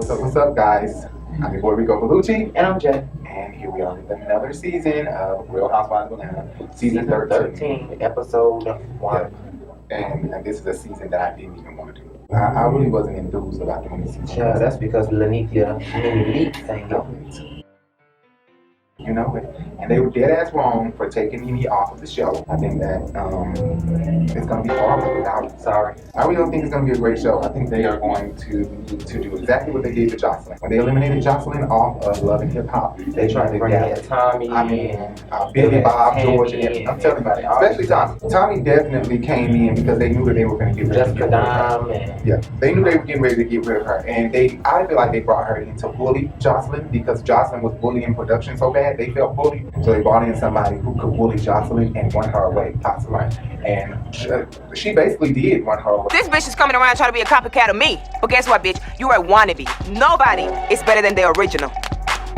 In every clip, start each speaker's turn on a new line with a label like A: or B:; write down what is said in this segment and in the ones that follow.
A: What's up, guys? I'm your boy Rico Bellucci.
B: And I'm Jay.
A: And here we are with another season of Real Housewives of Atlanta. Season 13.
B: Episode 1.
A: And this is a season that I didn't even want to do. I really wasn't enthused about doing this season.
B: Yeah, that's because Lanitia Mini ain't going.
A: You know it. And they were dead ass wrong for taking Nene off of the show. I think that it's going to be horrible without it. Sorry. I really don't think it's going to be a great show. I think they are going to do exactly what they did to Jocelyn. When they eliminated Jocelyn off of Love and Hip Hop, they tried to bring in Tommy. I mean, Billy, Bob, George, and I'm telling you about it. Especially Tommy. Tommy definitely came in because they knew that they were going to get rid of her. Yeah, they knew they were getting ready to get rid of her. And I feel like they brought her in to bully Jocelyn because Jocelyn was bullying production so bad. They felt bullied, so they brought in somebody who could bully Jocelyn and run her away, possibly. And she basically did run her away.
C: This bitch is coming around trying to be a copycat of me. But guess what, bitch? You are a wannabe. Nobody is better than the original.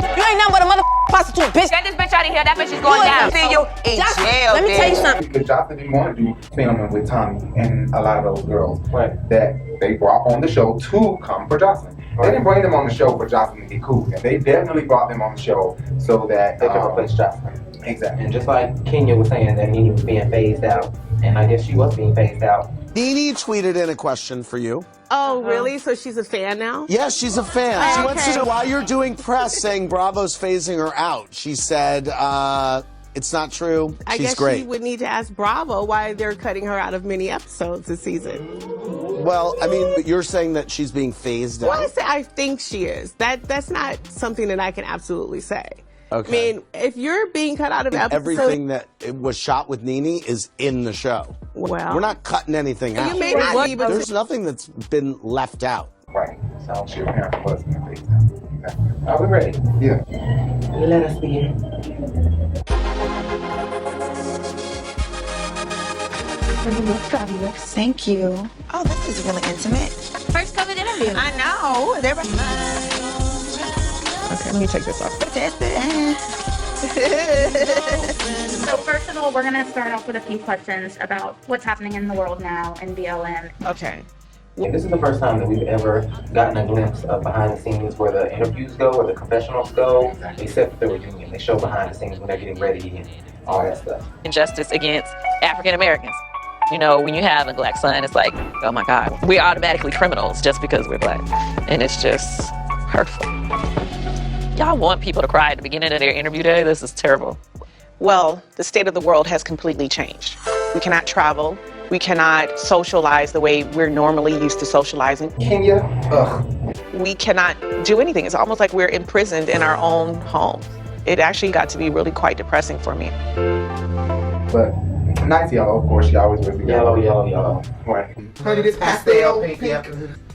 D: You ain't nothing but a motherfucking prostitute, bitch.
C: Get this bitch out of here. That bitch is going down. See you in jail,
D: Let me tell you something.
A: Because Jocelyn didn't want to do filming with Tommy and a lot of those girls that they brought on the show to come for Jocelyn. They didn't bring them on the show for Jocelyn to get cool. And they definitely brought them on the show so that
B: they could replace Jocelyn.
A: Exactly.
B: And just like Kenya was saying that Nene was being phased out, and I guess she was being phased out.
E: Nene tweeted in a question for you.
F: Oh, really? So she's a fan now?
E: Yes, she's a fan.
F: Oh,
E: She
F: okay.
E: wants to know why you're doing press saying Bravo's phasing her out. She said, it's not true.
F: I
E: She's
F: guess
E: great.
F: she would need to ask Bravo why they're cutting her out of many episodes this season.
E: Well, I mean, you're saying that she's being phased out.
F: Well, I say I think she is. That's not something that I can absolutely say.
E: Okay.
F: I mean, if you're being cut out of episodes...
E: Everything that was shot with Nene is in the show.
F: Well...
E: We're not cutting anything out.
F: You may not be, but...
E: There's nothing that's been left out.
A: Right. So she apparently was in the face now. Exactly.
B: Are we ready?
A: Yeah.
B: Let us begin.
G: You look fabulous. Thank you. Oh, this is really intimate.
D: First COVID interview.
G: I know. They're...
F: Okay, let me take this off.
H: So first of all, we're going to start off with a few questions about what's happening in the world now in BLM.
F: Okay.
B: And this is the first time that we've ever gotten a glimpse of behind the scenes where the interviews go, or the confessionals go, except for the reunion. They show behind the scenes when they're getting ready and all that stuff.
I: Injustice against African Americans. You know, when you have a black son, it's like, oh my God, we're automatically criminals just because we're black. And it's just hurtful. Y'all want people to cry at the beginning of their interview day? This is terrible.
J: Well, the state of the world has completely changed. We cannot travel. We cannot socialize the way we're normally used to socializing.
A: Kenya? Ugh.
J: We cannot do anything. It's almost like we're imprisoned in our own home. It actually got to be really quite depressing for me.
A: But nice yellow, of course. She always wears the
B: Yellow.
A: Right.
K: Honey, this pastel pink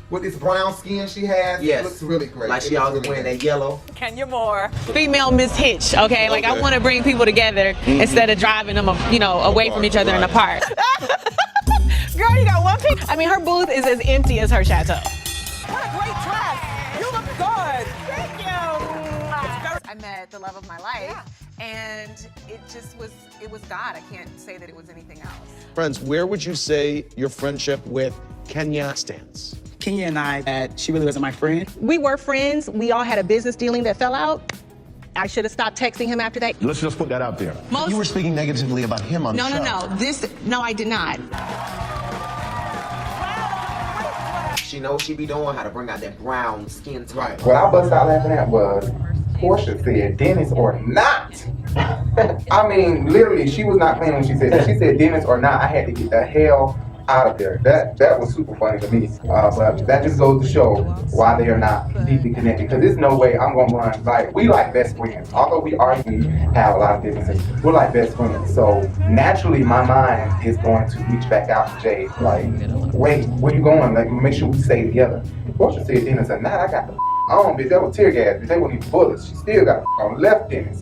K: with this brown skin she has,
B: yes,
K: looks really great.
E: Like she always wearing that yellow.
I: Kenya Moore.
F: Female Miss Hitch, okay? Like, I want to bring people together instead of driving them, away from each other and apart. Girl, you got one piece. I mean, her booth is as empty as her chateau.
C: What a great dress. You look good. Thank you.
L: I met the love of my life, and it was God. I can't say that it was anything else.
E: Friends, where would you say your friendship with Kenya stands?
M: Kenya and I, she really wasn't my friend.
D: We were friends. We all had a business dealing that fell out. I should have stopped texting him after that.
N: Let's just put that out there. You were speaking negatively about him on the show.
D: No, I did not.
B: She knows she be doing how to bring out that brown skin tone.
A: Right. What I bust out laughing at was Portia said Dennis or not. I mean, literally, she was not playing when she said that. She said Dennis or not. I had to get the hell out of there. That was super funny to me. But that just goes to show why they are not deeply connected. Because there's no way I'm gonna run like we like best friends. Although we argue, have a lot of differences, we're like best friends. So naturally, my mind is going to reach back out to Jay. Like, wait, where you going? Like, make sure we stay together. Portia said Dennis or not. I got the on, bitch. That was tear gas. Bitch. They weren't even bullets. She still got on left Dennis.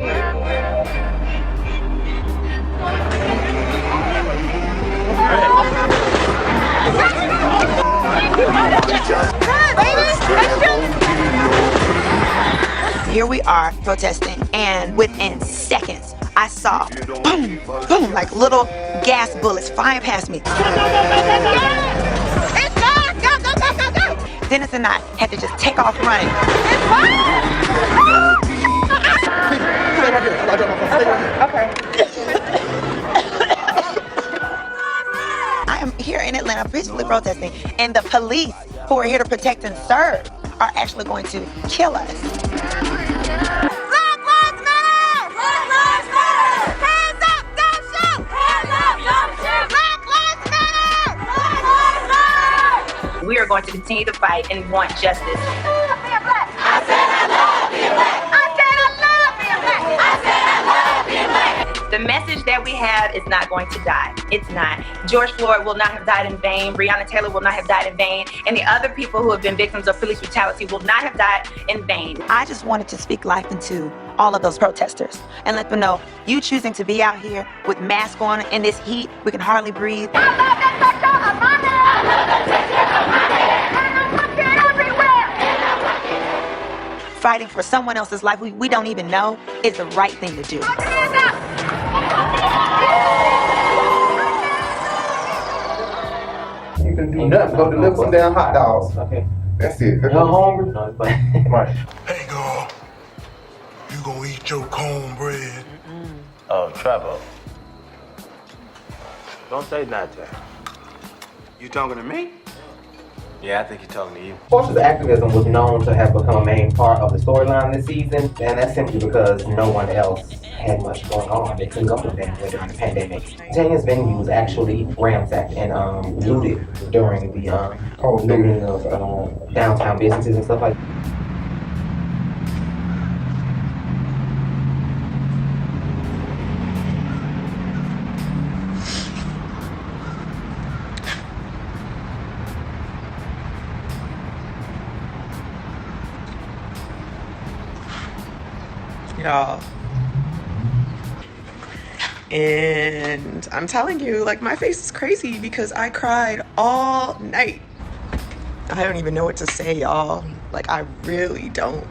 G: Here we are protesting, and within seconds, I saw boom, boom, like little gas bullets flying past me. Dennis and I had to just take off running. Okay. I am here in Atlanta peacefully protesting, and the police who are here to protect and serve are actually going to kill us.
C: We are going to continue to fight and want justice. The message that we have is not going to die. It's not. George Floyd will not have died in vain. Breonna Taylor will not have died in vain. And the other people who have been victims of police brutality will not have died in vain.
G: I just wanted to speak life into all of those protesters and let them know you choosing to be out here with masks on in this heat, we can hardly breathe. Fighting for someone else's life we don't even know is the right thing to do.
A: You can do nothing. Go deliver some damn hot dogs.
B: Okay.
A: That's it.
B: You're hungry? No, it's fine.
A: Right.
K: Hey, girl. You gonna eat your cornbread?
O: Oh, Trevor. Don't say that to her. You talking to me? Yeah, I think you're talking to you.
B: Portia's activism was known to have become a main part of the storyline this season, and that's simply because no one else had much going on. They couldn't go to venues during the pandemic. Tanya's venue was actually ransacked and looted during the looting of downtown businesses and stuff like that.
J: Y'all. And I'm telling you, like, my face is crazy because I cried all night. I don't even know what to say, y'all. Like, I really don't.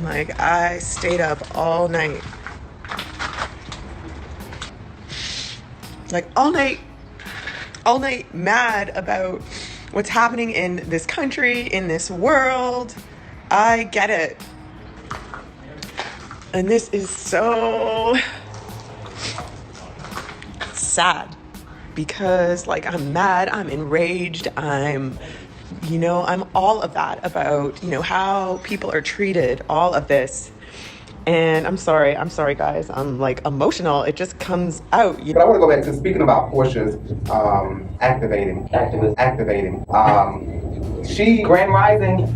J: Like, I stayed up all night. Like, all night mad about what's happening in this country, in this world. I get it. And this is so sad because, like, I'm mad, I'm enraged, I'm all of that about, how people are treated, all of this. And I'm sorry guys, I'm like emotional, it just comes out.
A: But I want to go back to speaking about Portia's activating. She
B: Grand Rising.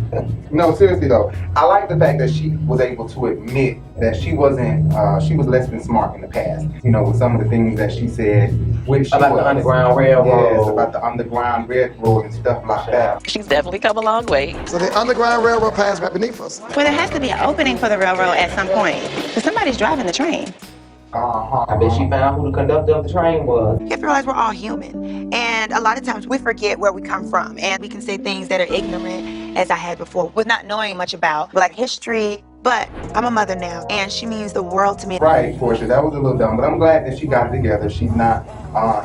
A: No, seriously though, I like the fact that she was able to admit that she wasn't. She was less than smart in the past. With some of the things that she said, which
B: about the Underground Railroad.
A: Yes, about the Underground Railroad and stuff like that.
I: She's definitely come a long way.
K: So the Underground Railroad passed right beneath us.
G: Well, there has to be an opening for the railroad at some point because somebody's driving the train.
B: I bet she found who the conductor of the train was.
G: You have to realize we're all human. And a lot of times we forget where we come from. And we can say things that are ignorant, as I had before, with not knowing much about Black history. But I'm a mother now, and she means the world to me.
A: Right, Portia, that was a little dumb, but I'm glad that she got it together. She's not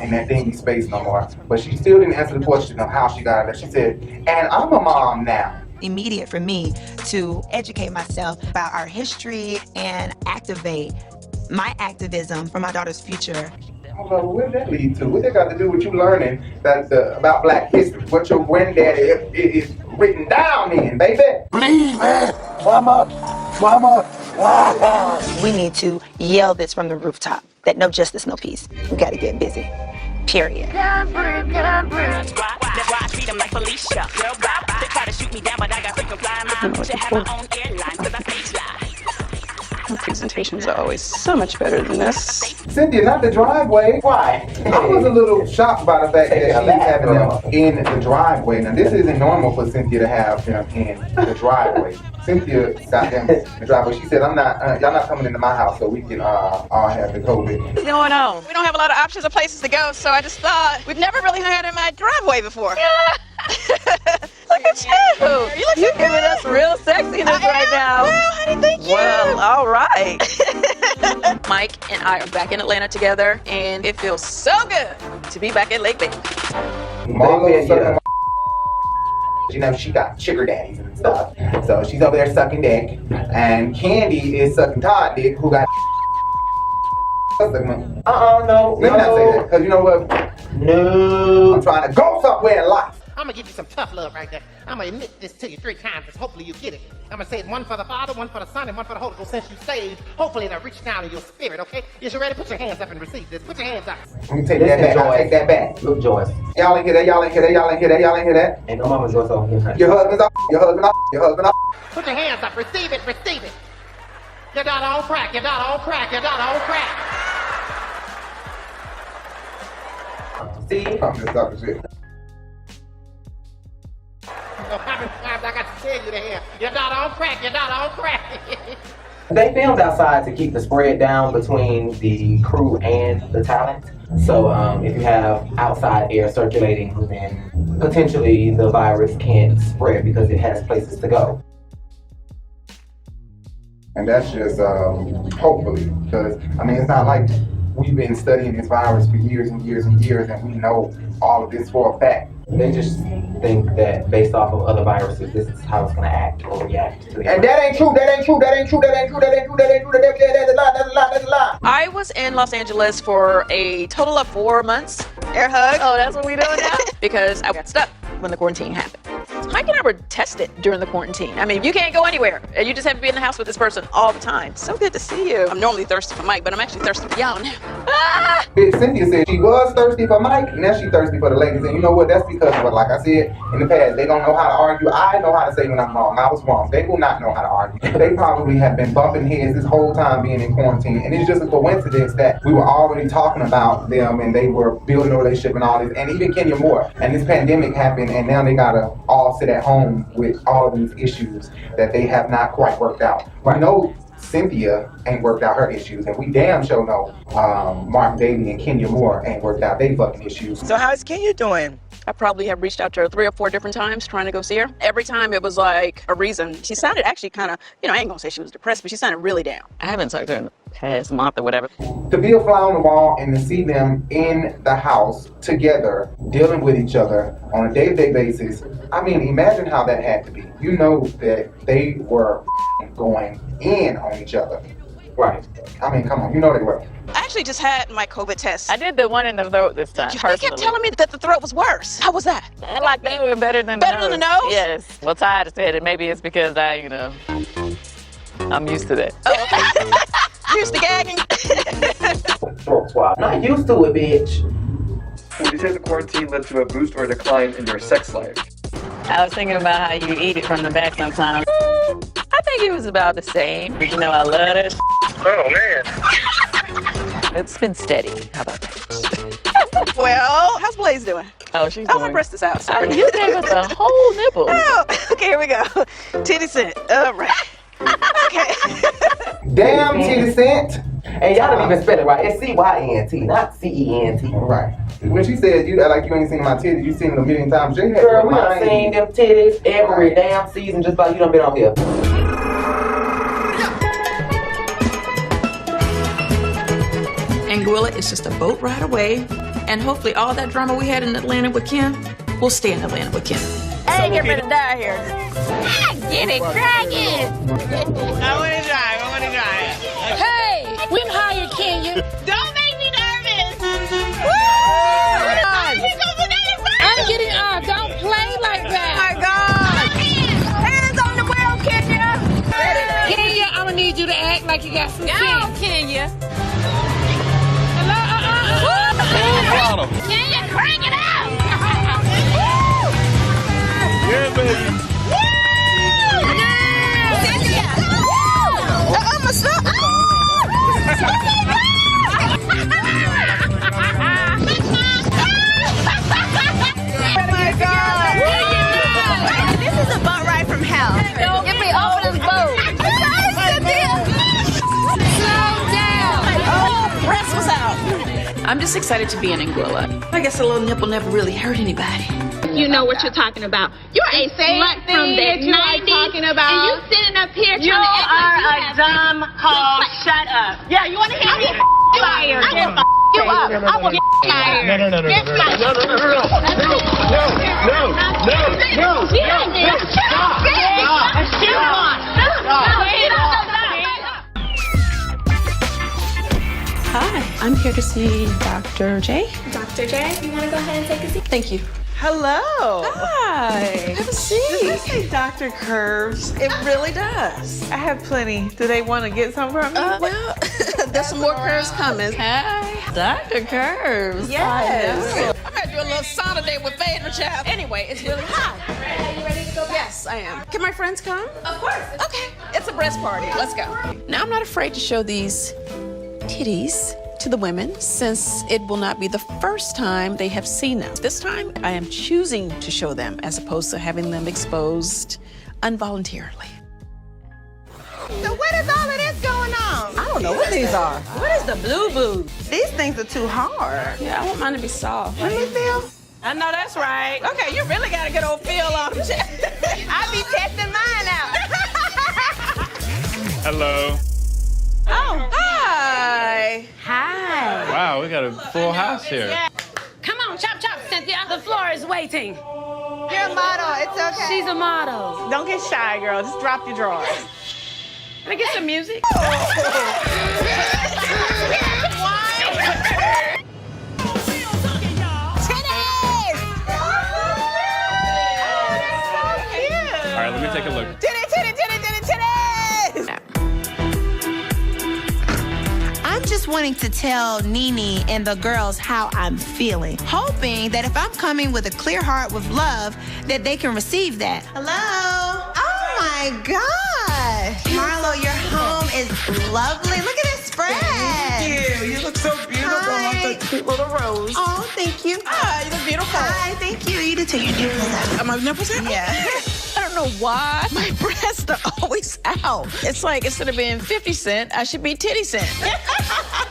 A: in that dingy space no more. But she still didn't answer the question of how she got it. She said, and I'm a mom now.
G: Immediate for me to educate myself about our history and activate my activism for my daughter's future.
A: Well, what did that lead to? What that got to do with you learning that about Black history? What your granddaddy is written down in, baby?
K: Please, man. Mama.
G: We need to yell this from the rooftop, that no justice, no peace. We got to get busy. Period.
C: That's why I treat them like Felicia. Girl, they try to shoot me down, but I got freaking flying mind. Should have my own airline, cause I stay fly.
P: My presentations are always so much better than this.
A: Cynthia, not the driveway. Why? I was a little shocked by the fact that she's having them in the driveway. Now, this isn't normal for Cynthia to have them in the driveway. Cynthia got them in the driveway. She said, y'all not coming into my house so we can all have the COVID.
P: What's going on? We don't have a lot of options of places to go, so I just thought we've never really hung out in my driveway before. Look at you!
I: You're giving us real sexiness right now.
P: Well, honey, thank you.
I: Well, all right. Mike and I are back in Atlanta together, and it feels so good to be back at Lake Bay.
A: You know, she got sugar daddies and stuff. So she's over there sucking dick. And Candy is sucking Todd dick, who got
B: no.
A: Let me not say that, because you know what?
B: No.
A: I'm trying to go somewhere in life.
Q: I'm gonna give you some tough love right there. I'm gonna admit this to you 3 times, because hopefully you get it. I'm gonna say it one for the Father, one for the Son, and one for the Holy Ghost. Since you saved, hopefully it'll reach down in your spirit, okay? Is you ready? Put your hands up and receive this. Put your hands up.
A: Let me take that back. I'll take that back.
B: Look, Joyce.
A: Y'all ain't hear that, y'all ain't hear that, y'all ain't hear that, y'all ain't hear that.
B: Ain't no mama Joyce over here.
A: Your husband's up, your husband up, your husband up.
Q: Put your hands up. Receive it, receive it. Your daughter on crack, your daughter on crack, your daughter on crack.
B: See?
A: I'm just talking shit.
Q: How many times I got to tell you to hear? Your daughter on crack, your daughter on crack.
B: They filmed outside to keep the spread down between the crew and the talent. So if you have outside air circulating, then potentially the virus can't spread because it has places to go.
A: And that's just hopefully, because I mean, it's not like we've been studying this virus for years and years and years, and we know all of this for a fact.
B: They just think that based off of other viruses, this is how it's going to act or react to the
A: And that ain't true, that ain't true, that ain't true, that ain't true, that ain't true, that ain't true, that's a lie, that's a lie, that's a lie.
I: I was in Los Angeles for a total of 4 months.
P: Air hug.
I: Oh, that's what we doing now? Because I got stuck when the quarantine happened. Mike and I were tested during the quarantine. I mean, you can't go anywhere. You just have to be in the house with this person all the time. So good to see you.
P: I'm normally thirsty for Mike, but I'm actually thirsty for y'all now.
I: Ah!
A: Cynthia said she was thirsty for Mike, now she's thirsty for the ladies. And you know what? That's because of what, like I said in the past, they don't know how to argue. I know how to say when I'm wrong. I was wrong. They will not know how to argue. They probably have been bumping heads this whole time being in quarantine. And it's just a coincidence that we were already talking about them and they were building a relationship and all this. And even Kenya Moore. And this pandemic happened and now they gotta all sit at home with all of these issues that they have not quite worked out. We know Cynthia ain't worked out her issues, and we damn sure know Mark Daly and Kenya Moore ain't worked out their fucking issues.
P: So how's Kenya doing? I probably have reached out to her 3 or 4 different times trying to go see her. Every time it was like a reason. She sounded actually kind of, I ain't gonna say she was depressed, but she sounded really down.
I: I haven't talked to her in the past month or whatever.
A: To be a fly on the wall and to see them in the house together, dealing with each other on a day-to-day basis, I mean, imagine how that had to be. You know that they were going in on each other. Right. I mean, come on, you know they were.
P: I actually just had my COVID test.
I: I did the one in the throat this time.
P: They kept telling me that the throat was worse. How was that?
I: I like that one better than the nose.
P: Better than the nose?
I: Yes. Well, Ty said it. Maybe it's because I'm used to that.
P: Oh, okay. Used to gagging.
B: Throat swab. Not used to it, bitch.
R: Would you say the quarantine led to a boost or a decline in your sex life?
I: I was thinking about how you eat it from the back sometimes. I think it was about the same. I love it.
R: Oh, man.
I: It's been steady. How about that?
P: Well, how's Blaze doing?
I: Oh, she's
P: Oh,
I: doing...
P: my breast is out. Sorry.
I: You gave us a whole nipple.
P: Oh, okay, here we go. Titty scent. All right. Okay.
A: Damn, Titty scent.
B: And y'all didn't even spell it right. It's C-Y-N-T, not C-E-N-T.
A: Right. When she said you act like you ain't seen my titties, you seen them a million times.
B: Girl, we done seen them titties every damn season, just like you done been on here.
S: Anguilla is just a boat ride away, and hopefully all that drama we had in Atlanta with Kim will stay in Atlanta with Kim.
T: I ain't getting ready to die here. Get it cracking!
F: I want to drive.
T: Hey, we can hire Kenya.
F: Don't make me nervous.
T: I'm getting off. Don't play like that.
F: Oh my God.
T: Hands on the wheel, Kenya. Kenya, I'm gonna need you to act like you got some sense.
F: Go, Kenya.
T: Hello? Kenya, crank it out.
R: Yeah, baby.
C: This is a boat ride from hell.
T: Get me off of this boat. Slow down.
S: Oh, breast was out. I'm just excited to be in Anguilla. I guess a little nipple never really hurt anybody.
C: You know what you're talking about. You're a slut from the 90s, talking about. And you sitting up here trying to act like you have dumb hoe. Shut up. Yeah, you want to hear me? Fired. I will you up. I will fired.
R: No.
P: I'm here to see Dr. J.
U: Dr. J, you want to go ahead and take a seat?
P: Thank you.
L: Hello.
P: Hi. Have a seat.
L: Does this say Dr. Curves? It really does. I have plenty. Do they want to get some from me?
P: Well, there's some more curves coming. Hi. Dr. Curves.
L: Yes.
P: I'm going to do a little sauna day with Fade and Child. Anyway, it's really hot.
U: Are you ready to go back?
P: Yes, I am. Can my friends come?
U: Of course.
P: Okay. It's a breast party. Let's go. Now, I'm not afraid to show these titties to the women, since it will not be the first time they have seen them. This time, I am choosing to show them as opposed to having them exposed involuntarily.
D: So what is all of this going on?
L: I don't know what these are.
D: What is the blue? These things are too hard.
P: Yeah, I want mine to be soft.
D: Let me feel.
L: I know that's right. Okay, you really got a good old feel on them.
D: I be testing mine out.
V: Hello.
L: Oh, hi.
U: Hi.
V: Wow, we got a full house here.
U: Come on, chop, chop, Cynthia. The floor is waiting.
D: You're a model. It's okay.
U: She's a model.
L: Don't get shy, girl. Just drop your drawers.
P: Can I get some music?
V: All right, let me take a look.
D: Titty. I'm just wanting to tell Nene and the girls how I'm feeling, hoping that if I'm coming with a clear heart with love, that they can receive that. Hello? Oh my gosh. Marlo, your home is lovely. Look at this spread.
M: Thank you. You look so beautiful.
D: Hi.
M: Like the cute little rose.
D: Oh, thank you.
M: Ah, you look beautiful.
D: Hi, thank you. You do too. Your nipples out.
M: My nipples out?
D: Yeah.
P: I don't know why my breasts are always out. It's like instead of being 50 Cent, I should be Titty Cent.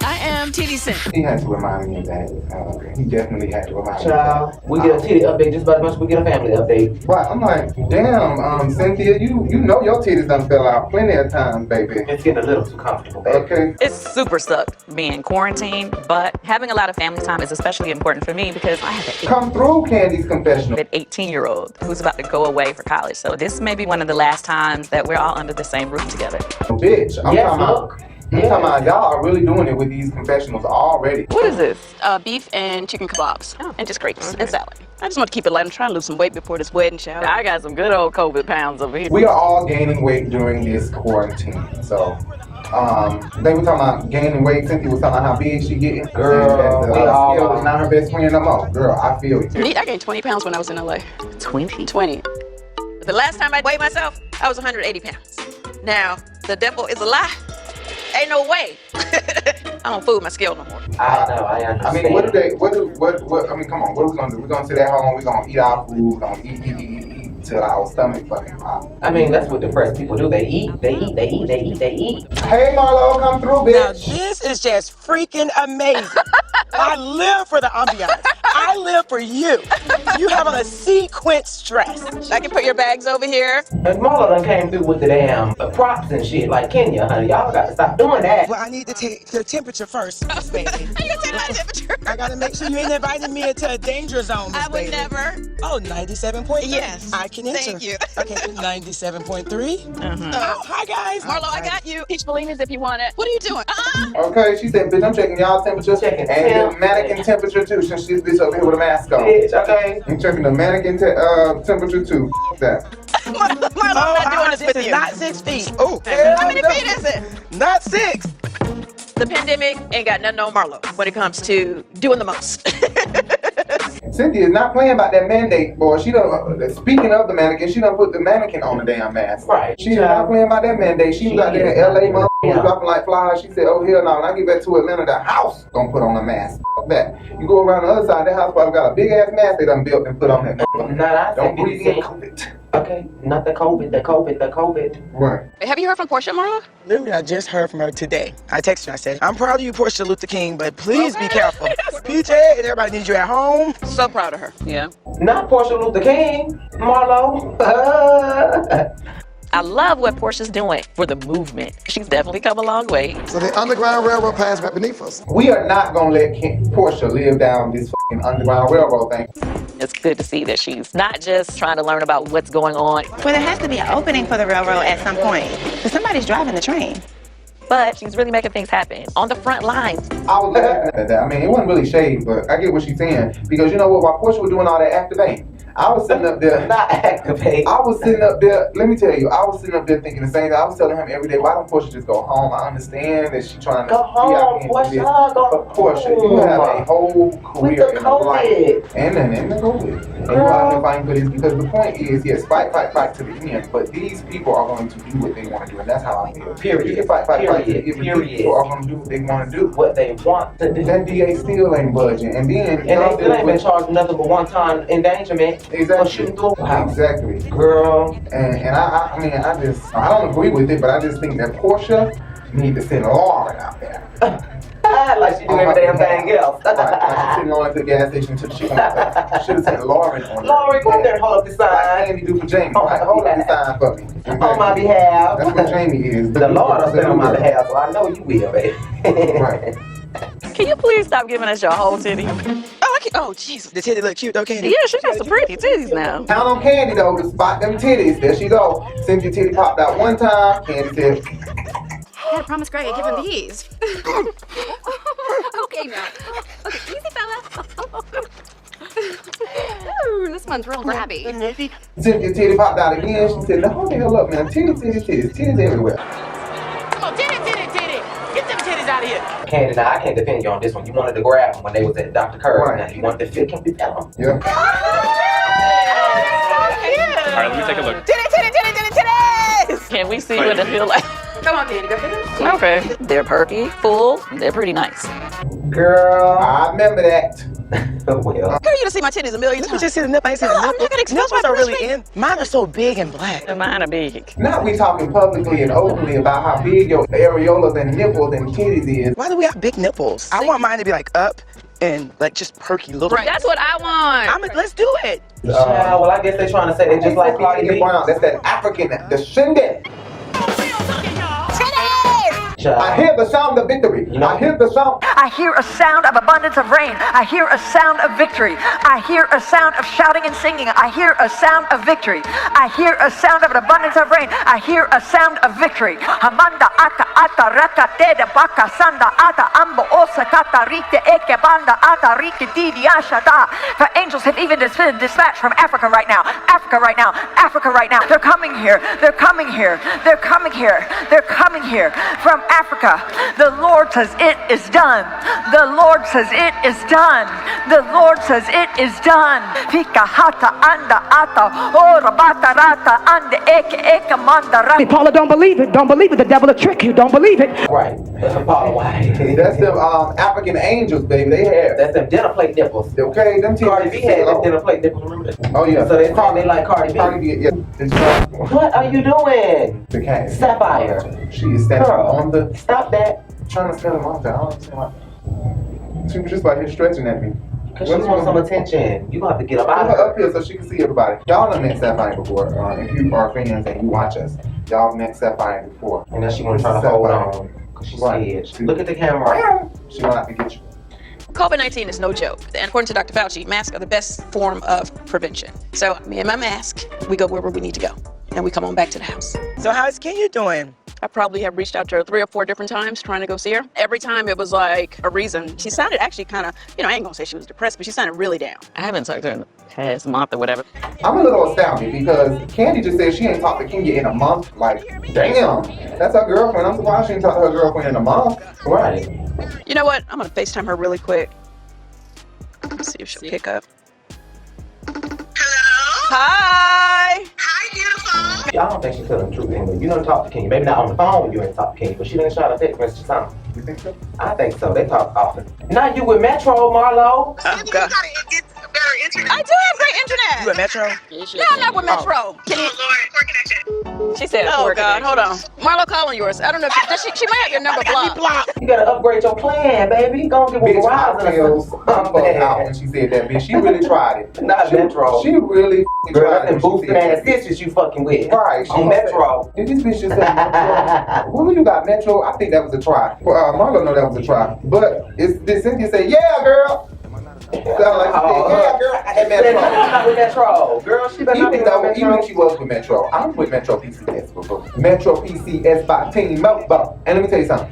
P: I am Titty Cent.
A: He had to remind me of that. He definitely had to remind me of
B: Child,
A: that.
B: we get a titty update just about as much as we get a family update.
A: Right, I'm like, damn, Cynthia, you know your titties done fell out plenty of times, baby.
B: It's getting a little too comfortable, baby.
A: Okay.
I: It's super sucked being quarantined, but having a lot of family time is especially important for me because I have
A: Come through, Candy's confessional.
I: an 18-year-old who's about to go away for college. So this may be one of the last times that we're all under the same roof together.
A: Bitch, I'm
B: Yes,
A: talking about. I'm talking about y'all are really doing it with these confessionals already.
I: What is this?
P: Beef and chicken kebabs, and just grapes and salad. I just want to keep it light. I'm trying to lose some weight before this wedding shower.
I: I got some good old COVID pounds over here.
A: We are all gaining weight during this quarantine. So, they were talking about gaining weight. Cynthia was talking about how big she getting.
B: Girl, we all
A: Scale is not her best friend no more. Girl, I feel it.
P: I gained 20 pounds when I was in LA.
I: 20?
P: 20.
I: The last time I weighed myself, I was 180 pounds. Now, the devil is a lie. Ain't no way. I don't fool my scale no more.
B: I know, I understand.
A: I mean, I mean, come on, what are we gonna do? We're gonna sit at home, we're gonna eat our food, we're gonna eat till our stomach fucking pop.
B: I mean, that's what depressed people do. They eat.
A: Hey, Marlo, come through, bitch.
M: Now, this is just freaking amazing. I live for the ambiance. I live for you. You have a sequence dress.
P: I can put your bags over here.
B: And Marlo done came through with the damn props and shit like Kenya, honey. Y'all got to stop doing that.
M: Well, I need to take the temperature first, Miss Baby.
P: How you gonna take my temperature?
M: I gotta make sure you ain't inviting me into a danger zone, Miss
P: I would
M: Baby.
P: never.
M: Oh, 97.3.
P: Yes.
M: I can enter.
P: Thank you.
M: Okay, 97.3. Oh, hi, guys.
P: Marlo, I got you. Peach Bellinis if you want it. What are you doing?
A: Okay, she said, bitch, I'm checking y'all temperature. And the mannequin temperature too, since she's bitch over here with a mask on.
B: Bitch, okay.
A: I'm checking the mannequin temperature too. That.
P: Marlo, I'm not doing this with you.
M: Not 6 feet. Oh,
P: How many feet is it?
M: not 6.
P: The pandemic ain't got nothing on Marlo when it comes to doing the most.
A: Cynthia is not playing about that mandate, boy. She done, speaking of the mannequin, she done put the mannequin on the damn mask.
B: Right.
A: She is not playing about that mandate. She was out there in LA, motherfuckers dropping like flies. She said, oh, hell no. When I get back to Atlanta, the house gonna put on a mask. Fuck that. You go around the other side, that house probably got a big ass mask they done built and put on that. Don't breathe in COVID.
B: Okay, not the COVID.
A: Right.
P: Have you heard from Portia, Marlo?
M: Literally, I just heard from her today. I texted her. I said, I'm proud of you, Portia Luther King, but please be careful. PJ and everybody needs you at home.
P: So proud of her. Yeah.
B: Not Portia Luther King, Marlo.
I: I love what Portia's doing for the movement. She's definitely come a long way.
K: So the Underground Railroad passed right beneath us.
A: We are not gonna let Portia live down this fucking Underground Railroad thing.
I: It's good to see that she's not just trying to learn about what's going on.
G: Well, there has to be an opening for the railroad at some point. Because somebody's driving the train.
I: but she's really making things happen on the front lines.
A: I was laughing at that. I mean, it wasn't really shade, but I get what she's saying. Because you know what, while Portia was doing all that activating, I was sitting up there.
B: Not activate.
A: I was sitting up there, let me tell you, I was sitting up there thinking the same thing. I was telling him every day, why don't Portia just go home? I understand that she's trying to
B: go home, Portia,
A: but Portia, you have a whole career in life. And then the COVID. And you out here fighting for this because the point is, yes, fight to the end. But these people are going to do what they want to do, and that's how I feel.
B: Period.
A: You can fight to the end. These people are going to do what they want to do.
B: What they want to do.
A: That DA still ain't budging. And then
B: they still ain't been charged nothing but one-time endangerment.
A: Exactly. Exactly.
B: Girl.
A: And I mean, I don't agree with it, but I just think that Portia need to send Lauren out there.
B: Like she do every damn thing else.
A: Right. Like she's sitting on at the gas station until she comes. Should have sent Lauren on there.
B: Lauren, go there and hold up the sign.
A: Like Andy do for Jamie. Right? Hold up the sign for me. Exactly.
B: On my behalf.
A: That's what Jamie is.
B: The Lord will stand on my behalf, so I know you will, baby.
A: Right.
I: Can you please stop giving us your whole titty?
J: Oh, jeez. The titty look cute, though, Candy.
I: Yeah, she got some pretty titties now.
A: Count on Candy, though, to spot them titties. There she go. Cynthia titty popped out one time. Candy said,
E: I had promised Greg I'd give him these. Okay, now. Okay, easy, fella. Ooh, this one's real grabby.
A: Cynthia titty popped out again. She said, no, hold the hell up, man. Titties everywhere.
T: Come on, titty. Get them titties out of here.
B: Candy, now I can't defend you on this one. You wanted to grab them when they was at Dr. Kerr. Right. Now you wanted to fit them.
A: Yeah.
V: All right, let me take a look.
I: Titties! Can we see what it feels like?
E: Come on, Candy, go get it.
I: Okay. They're perky, full, they're pretty nice.
A: Girl, I remember that.
B: Well.
J: Girl, you done see my titties a million times. You just see the nip. I ain't seen the nipple. Nipples are really in. Mine are so big and black.
I: Mine are big.
A: Now we talking publicly and openly about how big your areolas and nipples and titties is.
J: Why do we have big nipples? I want mine to be like up and like just perky little.
I: Right. That's what I want.
J: Let's do it.
B: Well, I guess they're trying to say they just like Cardi B.
A: Brown. That's that African, the shindig. I hear the sound of victory. I hear the sound.
H: I hear a sound of abundance of rain. I hear a sound of victory. I hear a sound of shouting and singing. I hear a sound of victory. I hear a sound of an abundance of rain. I hear a sound of victory. Hamanda aka ata raka teda baka sanda ata ambo osa kata rite eke banda ata rike didi ashada. For angels have even been dispatched from Africa right now. Africa right now. Africa right now. They're coming here. They're coming here. They're coming here. They're coming here from Africa. The Lord says it is done. The Lord says it is done. The Lord says it is done. Fika hata anda ata ora bata rata ande eke manda rata.
T: Paula, don't believe it. Don't believe it. The devil will trick you. Don't believe it.
B: Right. Paula, why?
A: That's them African angels, baby. They have.
B: That's them dinner plate nipples.
A: Okay, them
B: Cardi B had them dinner plate nipples. Remember that?
A: Oh yeah.
B: So they like Cardi B.
A: Cardi B, yeah.
B: What are you doing?
A: The cat.
B: Sapphire.
A: She is standing on the.
B: Stop that.
A: I'm trying to stand him off there. I don't understand why. She was just like here stretching at me.
B: Because she wants some attention. You gonna have to get up out of
A: her.
B: her.
A: Up here so she can see everybody. Y'all done met Sapphire before. If you are fans and you watch us, y'all met Sapphire before.
B: And now she wanna try to hold on. Because she's scared. Look at the camera.
A: She wanna have to get you.
P: COVID-19 is no joke. And according to Dr. Fauci, masks are the best form of prevention. So me and my mask, we go wherever we need to go. And we come on back to the house.
J: So how's Kenya doing?
P: I probably have reached out to her 3 or 4 different times trying to go see her. Every time it was like a reason. She sounded actually kind of, I ain't gonna say she was depressed, but she sounded really down.
I: I haven't talked to her in the past month or whatever.
A: I'm a little astounded because Candy just said she ain't talked to Kenya in a month. Like, damn, that's her girlfriend. I'm surprised she ain't talked to her girlfriend in a month.
B: Right.
P: You know what? I'm gonna FaceTime her really quick. See if she'll pick up. Hi!
M: Hi, beautiful.
B: I don't think she's telling the truth anyway. You don't talk to Kenya. Maybe not on the phone you ain't talk to Kenya, but she didn't shout a text message or something.
A: You think so?
B: I think so. They talk often. Not you with Metro, Marlo.
P: Oh, God.
M: You gotta get better internet.
P: I do have great internet.
J: You with Metro?
P: No, I'm not with Metro. Can you?
M: Lord, poor connection.
I: She said,
P: oh God, hold on. Marlo calling yours. I don't know if she might have your number blocked.
B: You gotta upgrade your plan, baby. Go get one
A: Verizon. Out when she said that, bitch. She really tried it.
B: Not Metro.
A: She really tried it.
B: Boosted ass sisters you fucking with.
A: Right.
B: On Metro.
A: Did this bitch just say Metro? Who you got, Metro? I think that was a try. Marlo know that was a try. But did Cynthia say, yeah, girl? Sound like yeah, girl, at Metro.
B: Not with Metro. Girl, she better not be with Metro.
A: Even if she was with Metro, I'm with Metro PCS before. Metro PCS by Team Mobile. And let me tell you something.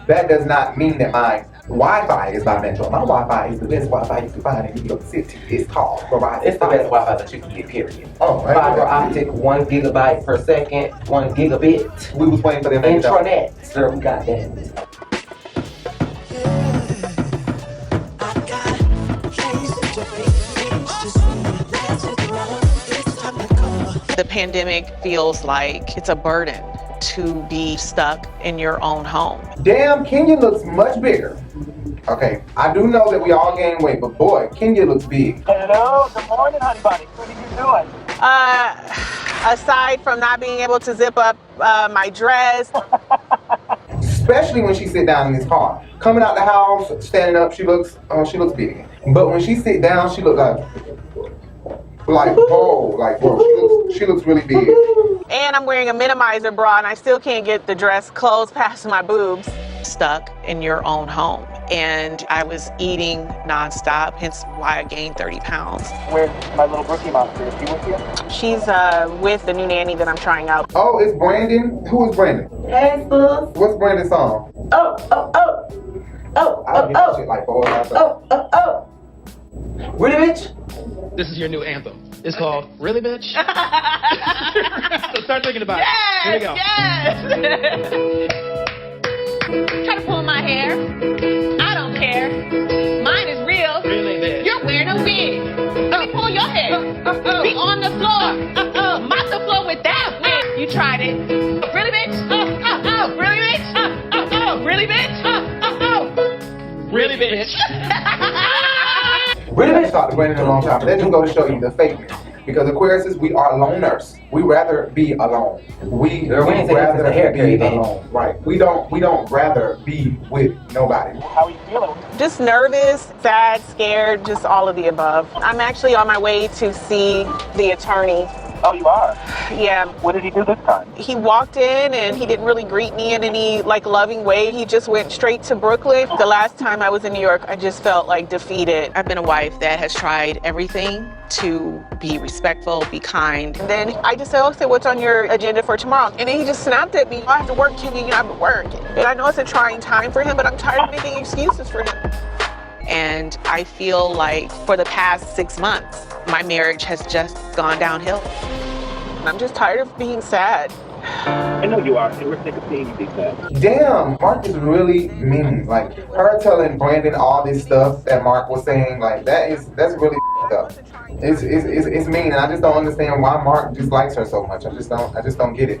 A: That does not mean that my Wi-Fi is by Metro. My Wi-Fi is the best Wi-Fi you can find in New York City. It's called Verizon.
B: It's the best Wi-Fi that you can get, period.
A: Oh, right.
B: Fiber optic, 1 gigabyte per second, 1 gigabit.
A: We was waiting for them.
B: Intranet. Sir, we got that.
F: The pandemic feels like it's a burden to be stuck in your own home.
A: Damn, Kenya looks much bigger. Okay, I do know that we all gain weight, but boy, Kenya looks big.
N: Hello, good morning, honey bunny. What are you doing?
L: Aside from not being able to zip up my dress.
A: Especially when she sit down in this car. Coming out the house, standing up, she looks big. But when she sit down, she looks like whoa, she looks really big.
L: And I'm wearing a minimizer bra and I still can't get the dress closed past my boobs.
F: Stuck in your own home. And I was eating nonstop, hence why I gained 30 pounds.
N: Where's my little rookie monster? Is she with you?
L: She's with the new nanny that I'm trying out.
A: Oh, it's Brandon? Who is Brandon?
N: Hey, sis.
A: What's Brandon's song?
N: Oh.
A: I don't get shit like 4 hours.
N: Oh.
B: Really, bitch?
O: This is your new anthem. It's called Really, Bitch? So start thinking about it. Here we go.
U: Yes! Try to pull my hair. I don't care. Mine is real.
O: Really, bitch?
U: You're wearing a wig. Let me pull your hair. Be on the floor. Mop the floor with that wig. You tried it. Really, bitch? Really, bitch? Really, bitch?
O: Really, bitch?
A: Really been talked to Brandon in a long time, but that just go to show you the fakeness. Because Aquariuses, we are loners. We rather be alone. We rather be alone. Right. We don't rather be with nobody.
N: How are you feeling?
L: Just nervous, sad, scared, just all of the above. I'm actually on my way to see the attorney.
N: Oh, you are?
L: Yeah.
N: What did he do this time?
L: He walked in and he didn't really greet me in any loving way. He just went straight to Brooklyn. The last time I was in New York, I just felt defeated.
F: I've been a wife that has tried everything to be respectful, be kind.
L: And then I just said, okay, what's on your agenda for tomorrow? And then he just snapped at me. I have to work, Kenya, I have to work. And I know it's a trying time for him, but I'm tired of making excuses for him.
F: And I feel like for the past 6 months, my marriage has just gone downhill.
L: I'm just tired of being sad.
N: I know you are, and we're sick of seeing you be sad.
A: Damn, Mark is really mean. Her telling Brandon all this stuff that Mark was saying, that's really up. It's mean, and I just don't understand why Mark dislikes her so much. I just don't get it.